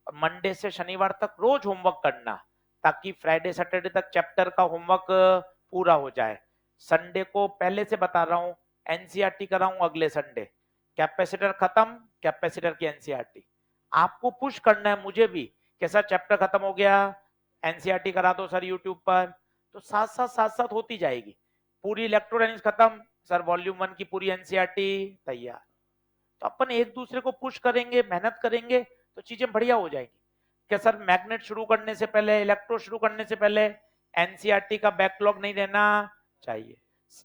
और मंडे से शनिवार तक रोज होमवर्क करना, ताकि फ्राइडे सैटरडे तक चैप्टर का होमवर्क पूरा हो जाए। संडे को पहले से बता रहा हूं, एनसीईआरटी कराऊं अगले संडे। कैपेसिटर खत्म, कैपेसिटर की एनसीईआरटी आपको पुश करना है, मुझे भी। कैसा चैप्टर खत्म हो गया, एनसीईआरटी करा दो सर यूट्यूब पर, तो साथ साथ होती जाएगी। पूरी इलेक्ट्रोडायनेमिक्स खत्म, सर वॉल्यूम 1 की पूरी एनसीईआरटी तैयार। तो अपन एक दूसरे को पुश करेंगे, मेहनत करेंगे, तो चीजें बढ़िया हो जाएंगी। क्या सर मैग्नेट शुरू करने से पहले, इलेक्ट्रो शुरू करने से पहले एनसीईआरटी का बैकलॉग नहीं रहना चाहिए।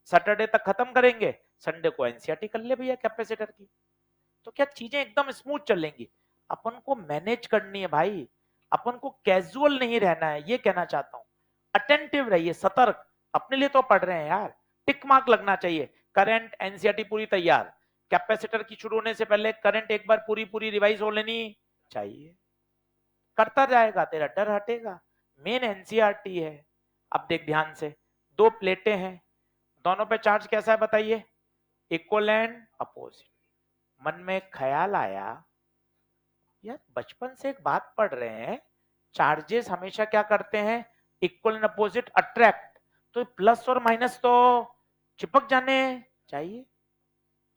सैटरडे तक खत्म करेंगे, संडे को एनसीईआरटी कर ले भैया कैपेसिटर की, तो क्या चीजें एकदम स्मूथ चलेंगी। अपन को मैनेज करनी है भाई, अपन को कैजुअल नहीं रहना है, ये कहना चाहता हूं। अटेंटिव रहिए, सतर्क। अपने लिए तो पढ़ रहे हैं यार, टिक मार्क लगना चाहिए। करंट एनसीईआरटी पूरी तैयार, कैपेसिटर की शुरू होने से पहले करंट एक बार पूरी पूरी रिवाइज हो लेनी चाहिए। करता जाएगा, तेरा डर हटेगा। मेन एनसीईआरटी है। अब देख ध्यान से, दो प्लेटें हैं, दोनों पे चार्ज कैसा है बताइए, इक्वल एंड अपोजिट। मन में ख्याल आया, यार बचपन से एक बात पढ़ रहे हैं, चार्जेस हमेशा क्या करते हैं, इक्वल एंड अपोजिट अट्रैक्ट। तो प्लस और माइनस तो चिपक जाने चाहिए,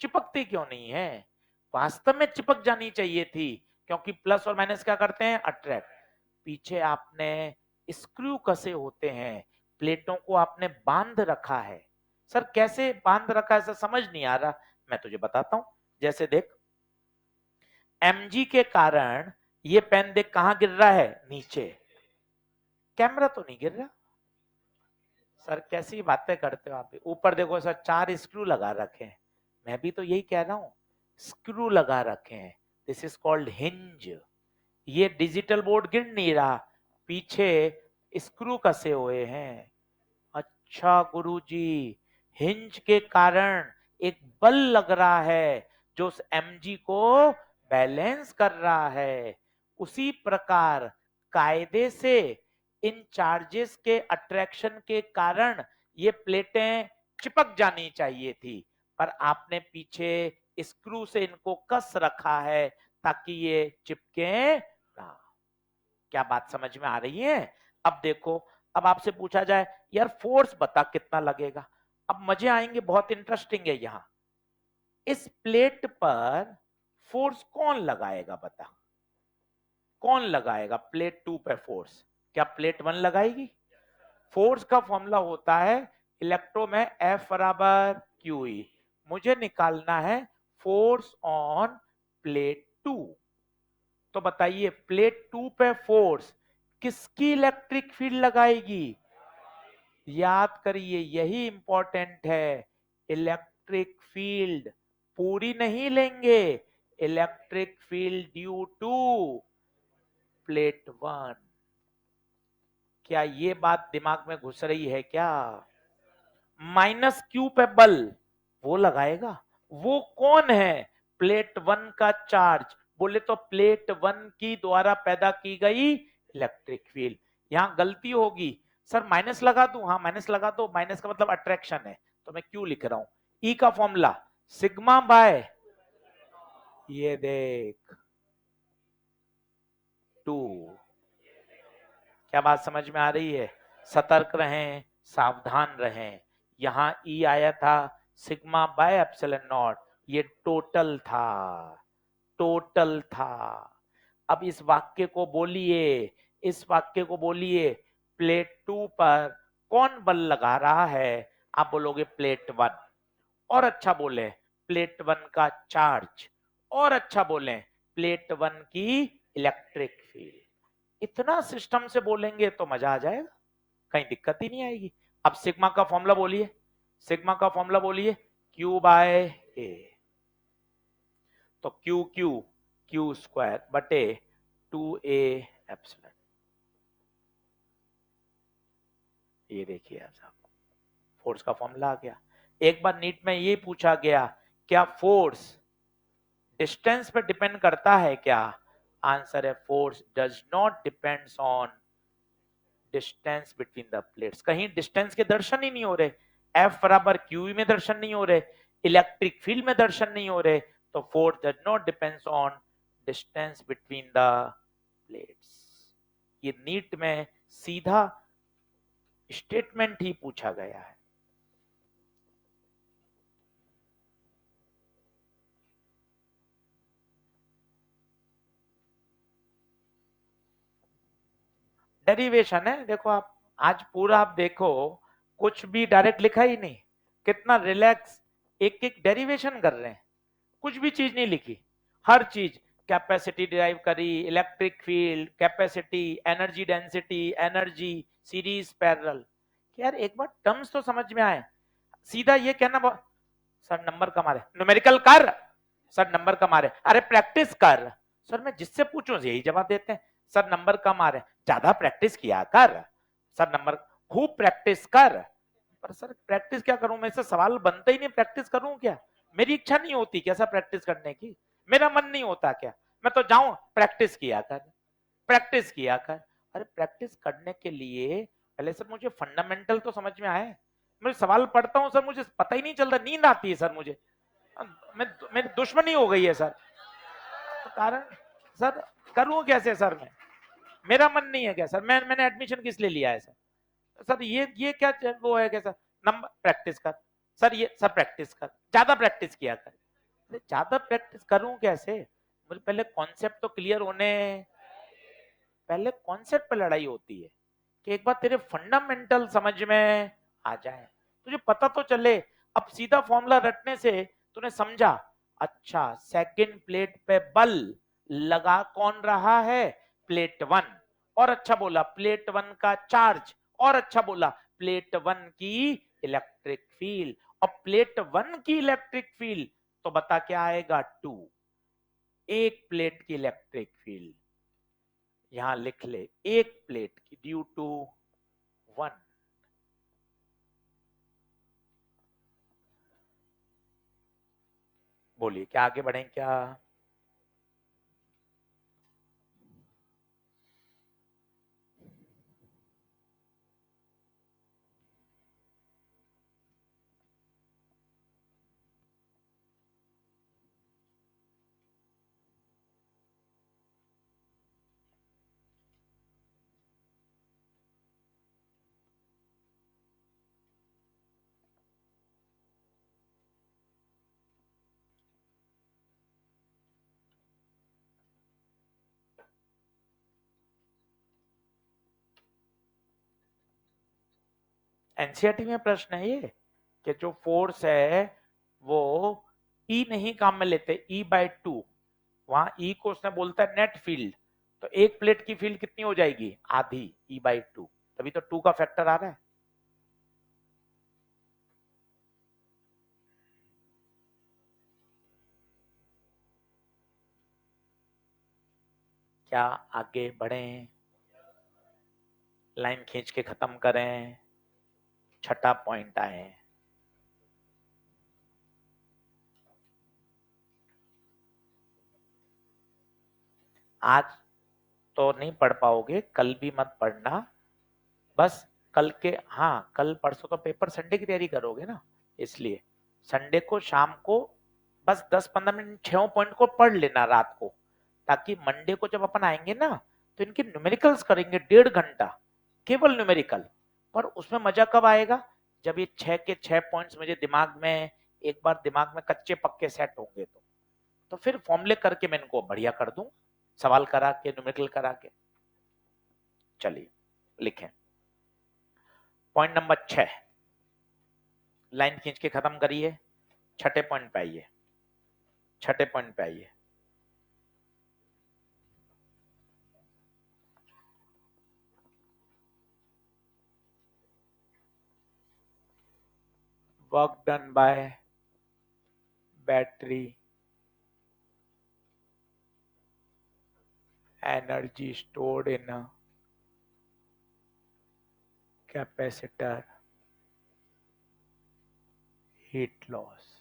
चिपकती क्यों नहीं है, वास्तव में चिपक जानी चाहिए थी, क्योंकि प्लस और माइनस क्या करते हैं, अट्रैक्ट। पीछे आपने स्क्रू कसे होते हैं, प्लेटों को आपने बांध रखा है। सर कैसे बांध रखा है, सर समझ नहीं आ रहा, मैं तुझे बताता हूं। जैसे देख, एमजी के कारण ये पेन देख कहां गिर रहा है, नीचे। कैमरा तो नहीं गिर रहा। सर कैसी बातें करते हो आप, ऊपर देखो सर 4 स्क्रू लगा रखे हैं, मैं भी तो यही कह रहा हूं, स्क्रू लगा रखे हैं, दिस इज कॉल्ड हिंज। ये डिजिटल बोर्ड गिर नहीं रहा, पीछे स्क्रू कसे हुए हैं। अच्छा गुरुजी, हिंज के कारण एक बल लग रहा है जो उस एमजी को बैलेंस कर रहा है। उसी प्रकार कायदे से इन चार्जेस के अट्रैक्शन के कारण ये प्लेटें चिपक जानी चाहिए थी, पर आपने पीछे स्क्रू से इनको कस रखा है ताकि ये चिपके ना। क्या बात समझ में आ रही है। अब देखो, अब आपसे पूछा जाए यार फोर्स बता कितना लगेगा, अब मजे आएंगे, बहुत इंटरेस्टिंग है। यहां इस प्लेट पर फोर्स कौन लगाएगा बता, कौन लगाएगा प्लेट 2 पे फोर्स, क्या प्लेट 1 लगाएगी। फोर्स का फॉर्मूला होता है इलेक्ट्रो में F बराबर QE, मुझे निकालना है फोर्स ऑन प्लेट 2। तो बताइए प्लेट 2 पे फोर्स किसकी इलेक्ट्रिक फील्ड लगाएगी, याद करिए यही इंपॉर्टेंट है। इलेक्ट्रिक फील्ड पूरी नहीं लेंगे, electric field due to plate 1। क्या ये बात दिमाग में घुस रही है क्या। माइनस क्यू पे बल वो लगाएगा, वो कौन है, प्लेट 1 का चार्ज, बोले तो प्लेट 1 की द्वारा पैदा की गई इलेक्ट्रिक फील्ड। यहां गलती होगी, सर माइनस लगा दूं, हाँ माइनस लगा दो, माइनस का मतलब अट्रैक्शन है, तो मैं क्यू लिख रहा हूं। ई का फॉर्मूला सिग्मा बाय, ये देख 2। क्या बात समझ में आ रही है? सतर्क रहें, सावधान रहें। यहां ई आया था सिग्मा बाय एप्सिलॉन नॉट, ये टोटल था, टोटल था। अब इस वाक्य को बोलिए, इस वाक्य को बोलिए, प्लेट 2 पर कौन बल लगा रहा है? आप बोलोगे प्लेट 1। और अच्छा बोले प्लेट 1 का चार्ज, और अच्छा बोले प्लेट 1 की इलेक्ट्रिक फील्ड। इतना सिस्टम से बोलेंगे तो मजा आ जाएगा, कहीं दिक्कत ही नहीं आएगी। अब सिग्मा का फॉर्मूला बोलिए, सिग्मा का फॉर्मूला बोलिए, क्यू बाय ए। तो क्यू क्यू क्यू स्क्वायर बटे 2a एप्सिलॉन। ये देखिए आप साहब, फोर्स का फॉर्मूला आ गया। एक बार नीट में ये पूछा गया, क्या फोर्स डिस्टेंस पे डिपेंड करता है क्या? आंसर है force does not depends on distance between the plates. कहीं डिस्टेंस के दर्शन ही नहीं हो रहे, एफ बराबर क्यू में दर्शन नहीं हो रहे, इलेक्ट्रिक फील्ड में दर्शन नहीं हो रहे, तो force does not depends on distance between the plates. ये नीट में सीधा स्टेटमेंट ही पूछा गया है। डेरिवेशन है, देखो आप आज पूरा आप देखो, कुछ भी डायरेक्ट लिखा ही नहीं, कितना रिलैक्स एक एक डेरिवेशन कर रहे हैं, कुछ भी चीज नहीं लिखी, हर चीज कैपेसिटी डिराइव करी, electric field, capacity, energy density, energy, series parallel. यार एक बार टर्म्स तो समझ में आए, सीधा ये कहना सर नंबर कम आ रहे, न्यूमेरिकल कर, सर नंबर कम आ रहे, अरे प्रैक्टिस कर। सर मैं जिससे पूछूं यही जवाब देते हैं, सर नंबर कम आ रहे, ज्यादा प्रैक्टिस किया कर, सर नंबर खूब प्रैक्टिस कर। पर सर प्रैक्टिस क्या करूं, मैं, से सवाल बनता ही नहीं, प्रैक्टिस करूं क्या? मेरी इच्छा नहीं होती कैसा प्रैक्टिस करने की, मेरा मन नहीं होता क्या? मैं तो जाऊं प्रैक्टिस किया कर, प्रैक्टिस किया कर। अरे प्रैक्टिस करने के लिए पहले सर मुझे फंडामेंटल तो समझ में आए। मैं सवाल पढ़ता हूँ सर, मुझे पता ही नहीं चलता, नींद आती है सर मुझे, मैं मेरी दुश्मनी हो गई है सर। तो कारण सर करूं कैसे सर मैं, मेरा मन नहीं है क्या सर, मैंने एडमिशन किस लिए लिया है सर? सर ये क्या वो है क्या सर? नंबर प्रैक्टिस कर, सर ये सर प्रैक्टिस कर, ज्यादा प्रैक्टिस किया कर। ज्यादा प्रैक्टिस करूं कैसे? मुझे पहले कॉन्सेप्ट तो क्लियर होने, पहले कॉन्सेप्ट पे लड़ाई होती है कि एक बार तेरे फंडामेंटल समझ में आ जाए, तुझे पता तो चले। अब सीधा फॉर्मूला रटने से तूने समझा, अच्छा सेकंड प्लेट पे बल लगा कौन रहा है? प्लेट 1। और अच्छा बोला प्लेट 1 का चार्ज, और अच्छा बोला प्लेट 1 की इलेक्ट्रिक फील्ड। और प्लेट 1 की इलेक्ट्रिक फील्ड तो बता क्या आएगा? 2। एक प्लेट की इलेक्ट्रिक फील्ड यहां लिख ले, एक प्लेट की ड्यू टू 1। बोलिए क्या आगे बढ़े क्या? एनसीईआरटी में प्रश्न है ये कि जो फोर्स है वो ई नहीं काम में लेते, E/2, वहां ई को उसने बोलता है नेट फील्ड, तो एक प्लेट की फील्ड कितनी हो जाएगी? आधी, E/2, तभी तो 2 का फैक्टर आ रहा है। क्या आगे बढ़े, लाइन खींच के खत्म करें? छठा पॉइंट आए, आज तो नहीं पढ़ पाओगे, कल भी मत पढ़ना, बस कल के, हाँ कल परसों तो पेपर, संडे की तैयारी करोगे ना, इसलिए संडे को शाम को बस 10-15 मिनट 6 पॉइंट को पढ़ लेना रात को, ताकि मंडे को जब अपन आएंगे ना तो इनके न्यूमेरिकल्स करेंगे 1.5 घंटा, केवल न्यूमेरिकल। पर उसमें मजा कब आएगा, जब ये 6 के 6 पॉइंट्स मुझे दिमाग में, एक बार दिमाग में कच्चे पक्के सेट होंगे तो फिर फॉर्मूले करके मैं इनको बढ़िया कर दूं, सवाल करा के, न्यूमेरिकल करा के। चलिए लिखें, पॉइंट नंबर 6, लाइन खींच के खत्म करिए, छठे पॉइंट पे आइए, छठे पॉइंट पे आइए। Work done by battery, energy stored in a capacitor, heat loss.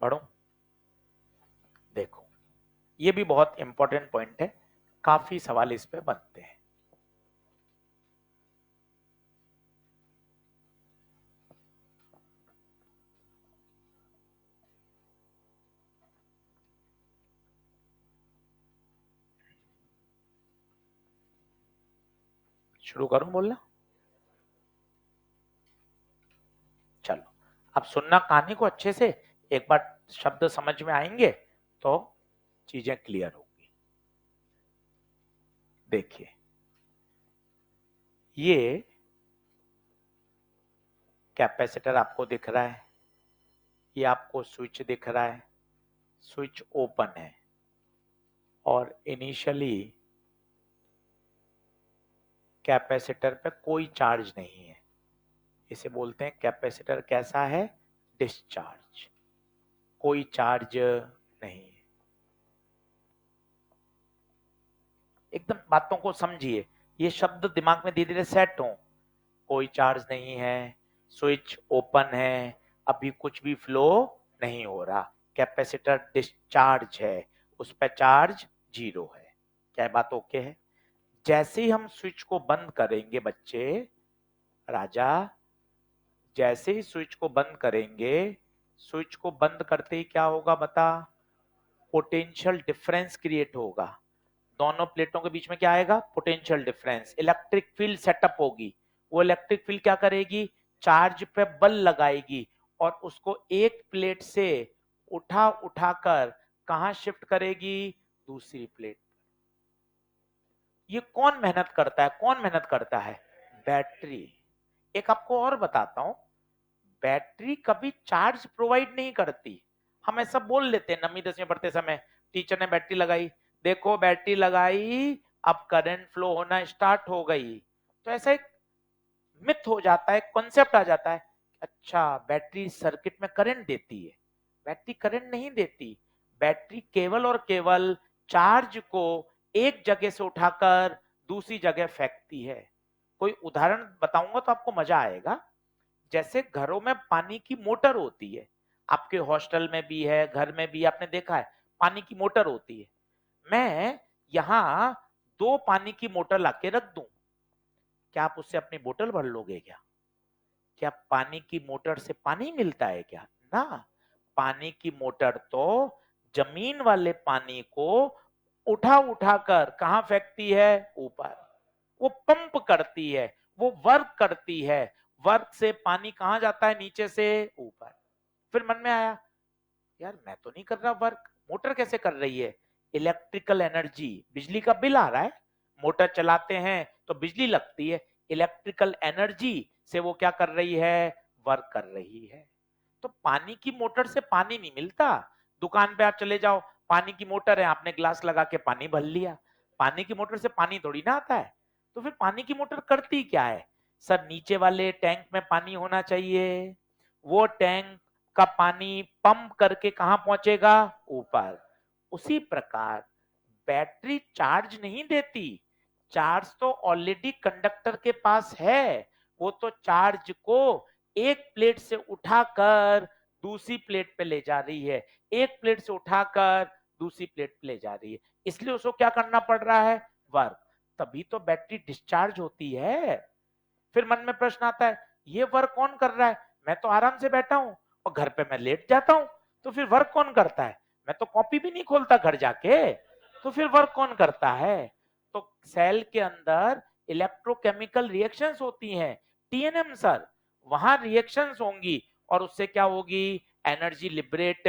पढ़ो, देखो ये भी बहुत इंपॉर्टेंट पॉइंट है, काफी सवाल इस पे बनते हैं। शुरू करूं बोलना? चलो अब सुनना कहानी को अच्छे से, एक बार शब्द समझ में आएंगे तो चीजें क्लियर होंगी। देखिए ये कैपेसिटर आपको दिख रहा है, ये आपको स्विच दिख रहा है, स्विच ओपन है और इनिशियली कैपेसिटर पे कोई चार्ज नहीं है, इसे बोलते हैं कैपेसिटर कैसा है, डिस्चार्ज, कोई चार्ज नहीं है। एकदम बातों को समझिए, ये शब्द दिमाग में धीरे धीरे सेट हो। कोई चार्ज नहीं है, स्विच ओपन है, अभी कुछ भी फ्लो नहीं हो रहा, कैपेसिटर डिस्चार्ज है, उस पर चार्ज 0 है। क्या बात ओके है? जैसे ही हम स्विच को बंद करेंगे बच्चे, राजा, जैसे ही स्विच को बंद करेंगे, स्विच को बंद करते ही क्या होगा बता, पोटेंशियल डिफरेंस क्रिएट होगा, दोनों प्लेटों के बीच में क्या आएगा, potential difference, electric field setup होगी। वो इलेक्ट्रिक फील्ड क्या करेगी, चार्ज पे बल लगाएगी और उसको एक प्लेट से उठा उठाकर कहां शिफ्ट करेगी, दूसरी प्लेट। ये कौन मेहनत करता है, कौन मेहनत करता है, बैटरी। एक आपको और बताता हूं, बैटरी कभी चार्ज प्रोवाइड नहीं करती। हम ऐसा बोल लेते हैं 9वीं 10वीं पढ़ते समय, टीचर ने बैटरी लगाई, देखो बैटरी लगाई, अब करंट फ्लो होना स्टार्ट हो गई, तो ऐसा एक मिथ हो जाता है, कॉन्सेप्ट आ जाता है, अच्छा बैटरी सर्किट में करंट देती है। बैटरी करंट नहीं देती, बैटरी केवल और केवल चार्ज को एक जगह से उठाकर दूसरी जगह फेंकती है। कोई उदाहरण बताऊंगा तो आपको मजा आएगा। जैसे घरों में पानी की मोटर होती है, आपके हॉस्टल में भी है, घर में भी आपने देखा है, पानी की मोटर होती है। मैं यहां 2 पानी की मोटर लाके रख दूं, क्या आप उससे अपनी बोतल भर लोगे क्या? क्या पानी की मोटर से पानी मिलता है क्या? ना, पानी की मोटर तो जमीन वाले पानी को उठा उठाकर कहां फेंकती है, ऊपर। वो पंप करती है, वो वर्क करती है, वर्क से पानी कहां जाता है, नीचे से ऊपर। फिर मन में आया, यार मैं तो नहीं कर रहा वर्क, मोटर कैसे कर रही है, इलेक्ट्रिकल एनर्जी, बिजली का बिल आ रहा है, मोटर चलाते हैं तो बिजली लगती है, इलेक्ट्रिकल एनर्जी से वो क्या कर रही है, वर्क कर रही है। तो पानी की मोटर से पानी नहीं मिलता। दुकान पे आप चले जाओ, पानी की मोटर है, आपने ग्लास लगा के पानी भर लिया, पानी की मोटर से पानी थोड़ी ना आता है। तो फिर पानी की मोटर करती क्या है, सर नीचे वाले टैंक में पानी होना चाहिए, वो टैंक का पानी पंप करके कहां पहुंचेगा, ऊपर। उसी प्रकार बैटरी चार्ज नहीं देती, चार्ज तो ऑलरेडी कंडक्टर के पास है, वो तो चार्ज को एक प्लेट से उठाकर दूसरी प्लेट पे ले जा रही है, एक प्लेट से उठाकर दूसरी प्लेट पे ले जा रही है, इसलिए उसको क्या करना पड़ रहा है, वर्क, तभी तो बैटरी डिस्चार्ज होती है। फिर मन में प्रश्न आता है, ये वर्क कौन कर रहा है, मैं तो आराम से बैठा हूं और घर पे मैं लेट जाता हूं, तो फिर वर्क कौन करता है, मैं तो कॉपी भी नहीं खोलता घर जाके, तो फिर वर्क कौन करता है। तो सेल के अंदर इलेक्ट्रोकेमिकल रिएक्शंस होती हैं, टीएनएम सर, वहां रिएक्शंस होंगी और उससे क्या होगी, एनर्जी लिबरेट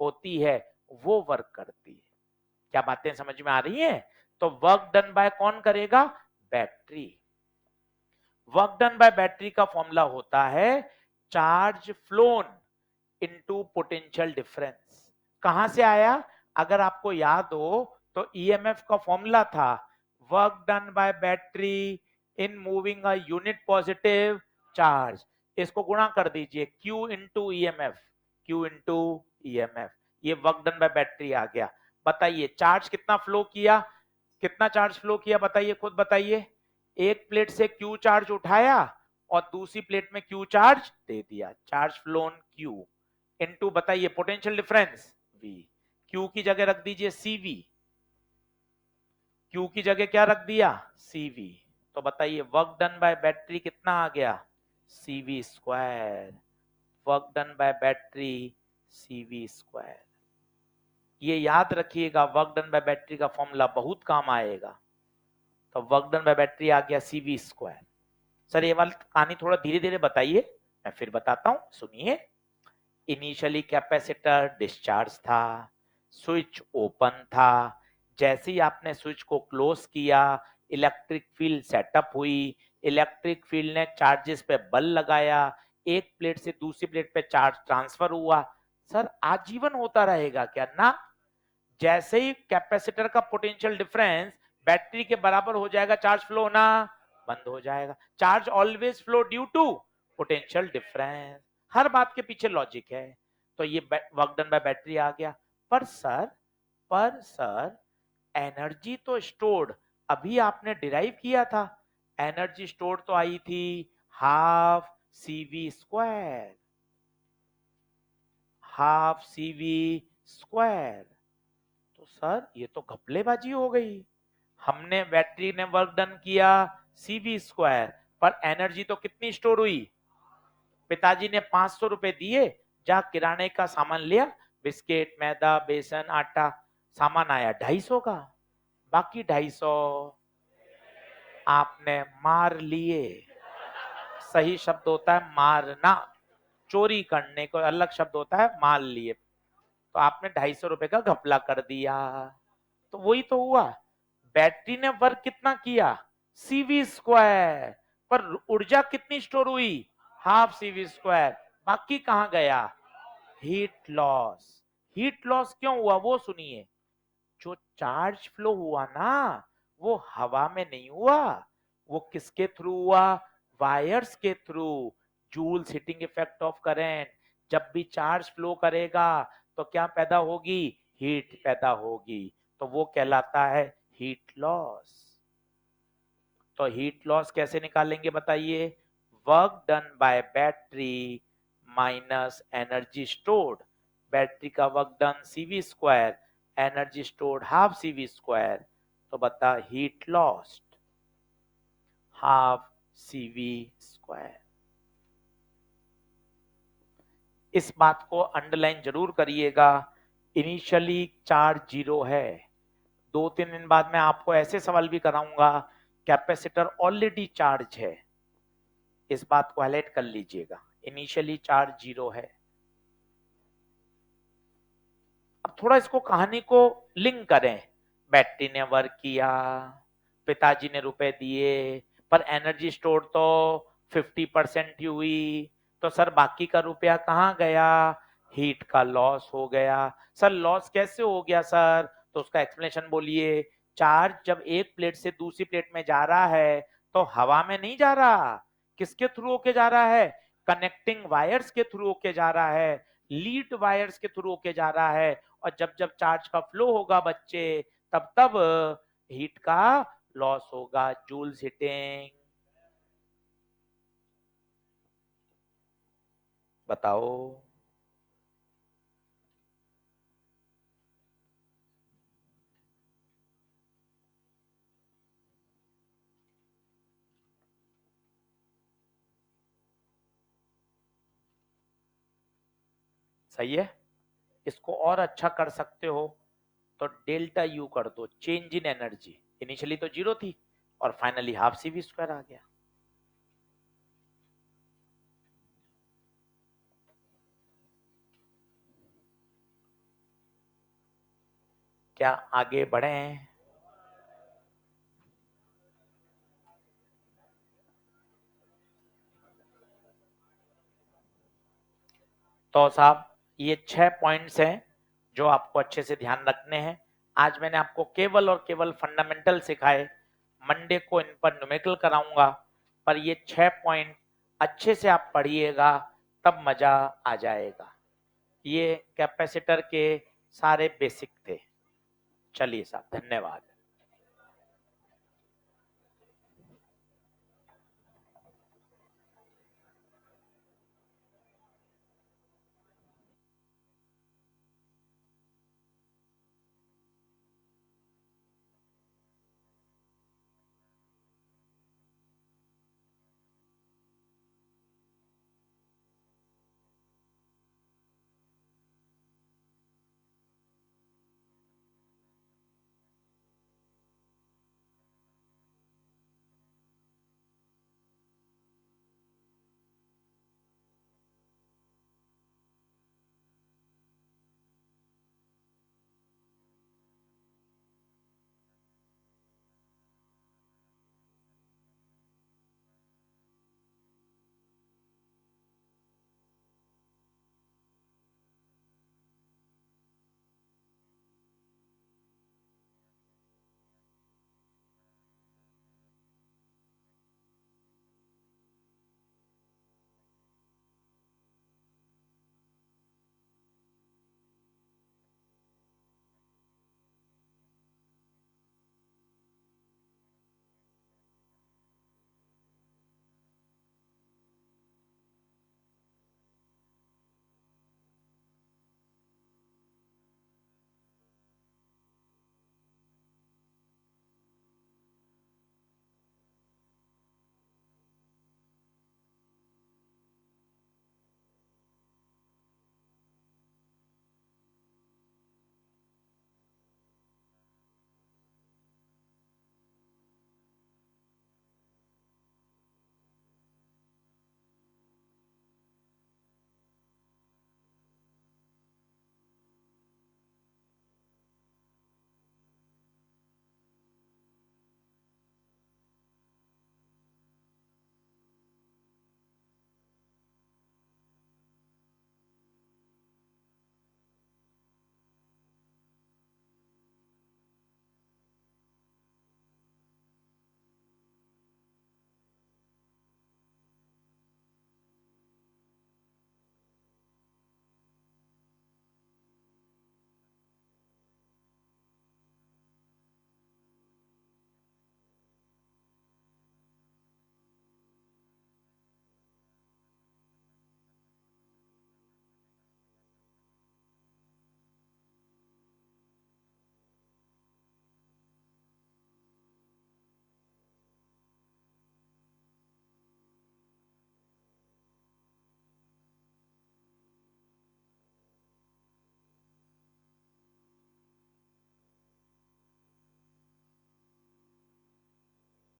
होती है, वो वर्क करती है। क्या बातें समझ में आ रही हैं। तो वर्क डन बाय कौन करेगा, battery. Work done by battery का फॉर्मूला होता है charge phloem into potential difference. कहां से आया, अगर आपको याद हो तो ईएमएफ का फॉर्मूला था work done by battery in moving a unit positive charge, इसको गुणा कर दीजिए Q into EMF, Q into EMF, ये वर्क डन बाय बैटरी आ गया। बताइए चार्ज कितना फ्लो किया, कितना चार्ज फ्लो किया, बताइए खुद बताइए, एक प्लेट से Q चार्ज उठाया और दूसरी प्लेट में Q चार्ज दे दिया, चार्ज फ्लोन Q इनटू बताइए पोटेंशियल डिफरेंस V, Q की जगह रख दीजिए CV, Q की जगह क्या रख दिया CV, तो बताइए वर्क डन बाय बैटरी कितना आ गया CV square, work done by battery CV square. ये याद रखिएगा, वर्क डन बाय बैटरी का फॉर्मूला बहुत काम आएगा। तो वर्क डन बाय बैटरी आ गया CV स्क्वायर। सर ये वाली कहानी थोड़ा धीरे धीरे बताइए, मैं फिर बताता हूं, सुनिए। इनिशियली कैपेसिटर डिस्चार्ज था, स्विच ओपन था, जैसे ही आपने स्विच को क्लोज किया इलेक्ट्रिक फील्ड सेटअप हुई, इलेक्ट्रिक फील्ड ने चार्जेस पे बल लगाया, एक प्लेट से दूसरी प्लेट पे चार्ज ट्रांसफर हुआ। सर आजीवन होता रहेगा क्या, ना, जैसे ही कैपेसिटर का पोटेंशियल डिफरेंस बैटरी के बराबर हो जाएगा चार्ज फ्लो होना बंद हो जाएगा, charge always flow due to potential difference, हर बात के पीछे लॉजिक है। तो ये वर्क डन बाय बैटरी आ गया। पर सर एनर्जी तो स्टोर्ड अभी आपने डिराइव किया था, एनर्जी स्टोर्ड तो आई थी half CV square, half CV square. तो सर ये तो घपलेबाजी हो गई, हमने बैटरी ने वर्क डन किया CV स्क्वायर, पर एनर्जी तो कितनी स्टोर हुई, पिताजी ने 500 रुपए दिए, जा किराने का सामान लिया, बिस्किट मैदा बेसन आटा, सामान आया 250 का, बाकी 250 आपने मार लिए। सही शब्द होता है मारना, चोरी करने को अलग शब्द होता है मार लिए, तो आपने 250 रुपए का घपला कर दिया। तो वही तो हुआ, बैटरी ने वर्क कितना किया CV स्क्वायर, पर ऊर्जा कितनी स्टोर हुई हाफ CV स्क्वायर, बाकी कहां गया हीट लॉस। हीट लॉस क्यों हुआ वो सुनिए, जो चार्ज फ्लो हुआ ना वो हवा में नहीं हुआ, वो किसके थ्रू हुआ, वायर्स के through, joule's heating effect of current. जब भी चार्ज फ्लो करेगा तो क्या पैदा होगी, हीट पैदा होगी, तो वो कहलाता है हीट लॉस। तो हीट लॉस कैसे निकालेंगे बताइए, work done by battery minus energy stored, battery का work done CV square, energy stored half CV square, तो बता heat lost half CV square. इस बात को अंडरलाइन जरूर करिएगा, इनिशियली चार्ज 0 है, 2-3 दिन बाद मैं आपको ऐसे सवाल भी कराऊंगा कैपेसिटर ऑलरेडी चार्ज है, इस बात को हाईलाइट कर लीजिएगा, इनिशियली चार्ज 0 है। अब थोड़ा इसको कहानी को लिंक करें, बैटरी ने वर्क किया, पिताजी ने रुपए दिए, पर एनर्जी स्टोर तो 50% ही हुई, तो सर बाकी का रुपया कहाँ गया, हीट का लॉस हो गया। सर लॉस कैसे हो गया सर, तो उसका एक्सप्लेनेशन बोलिए। चार्ज जब एक प्लेट से दूसरी प्लेट में जा रहा है तो हवा में नहीं जा रहा, किसके थ्रू होके जा रहा है, कनेक्टिंग वायर्स के थ्रू होके जा रहा है, लीड वायर्स के थ्रू होके जा रहा है। और जब जब चार्ज का फ्लो होगा बच्चे तब हीट का लॉस होगा, जूल्स हीटिंग। बताओ। सही है। इसको और अच्छा कर सकते हो तो डेल्टा यू कर दो, चेंज इन एनर्जी। इनिशियली तो जीरो थी और finally half C V square आ गया। क्या आगे बढ़े? तो साहब ये 6 पॉइंट्स हैं जो आपको अच्छे से ध्यान रखने हैं। आज मैंने आपको केवल और केवल फंडामेंटल सिखाए। मंडे को इन पर न्यूमेरिकल कराऊंगा, पर ये 6 पॉइंट अच्छे से आप पढ़िएगा, तब मजा आ जाएगा। ये कैपेसिटर के सारे बेसिक थे। चलिए साहब, धन्यवाद।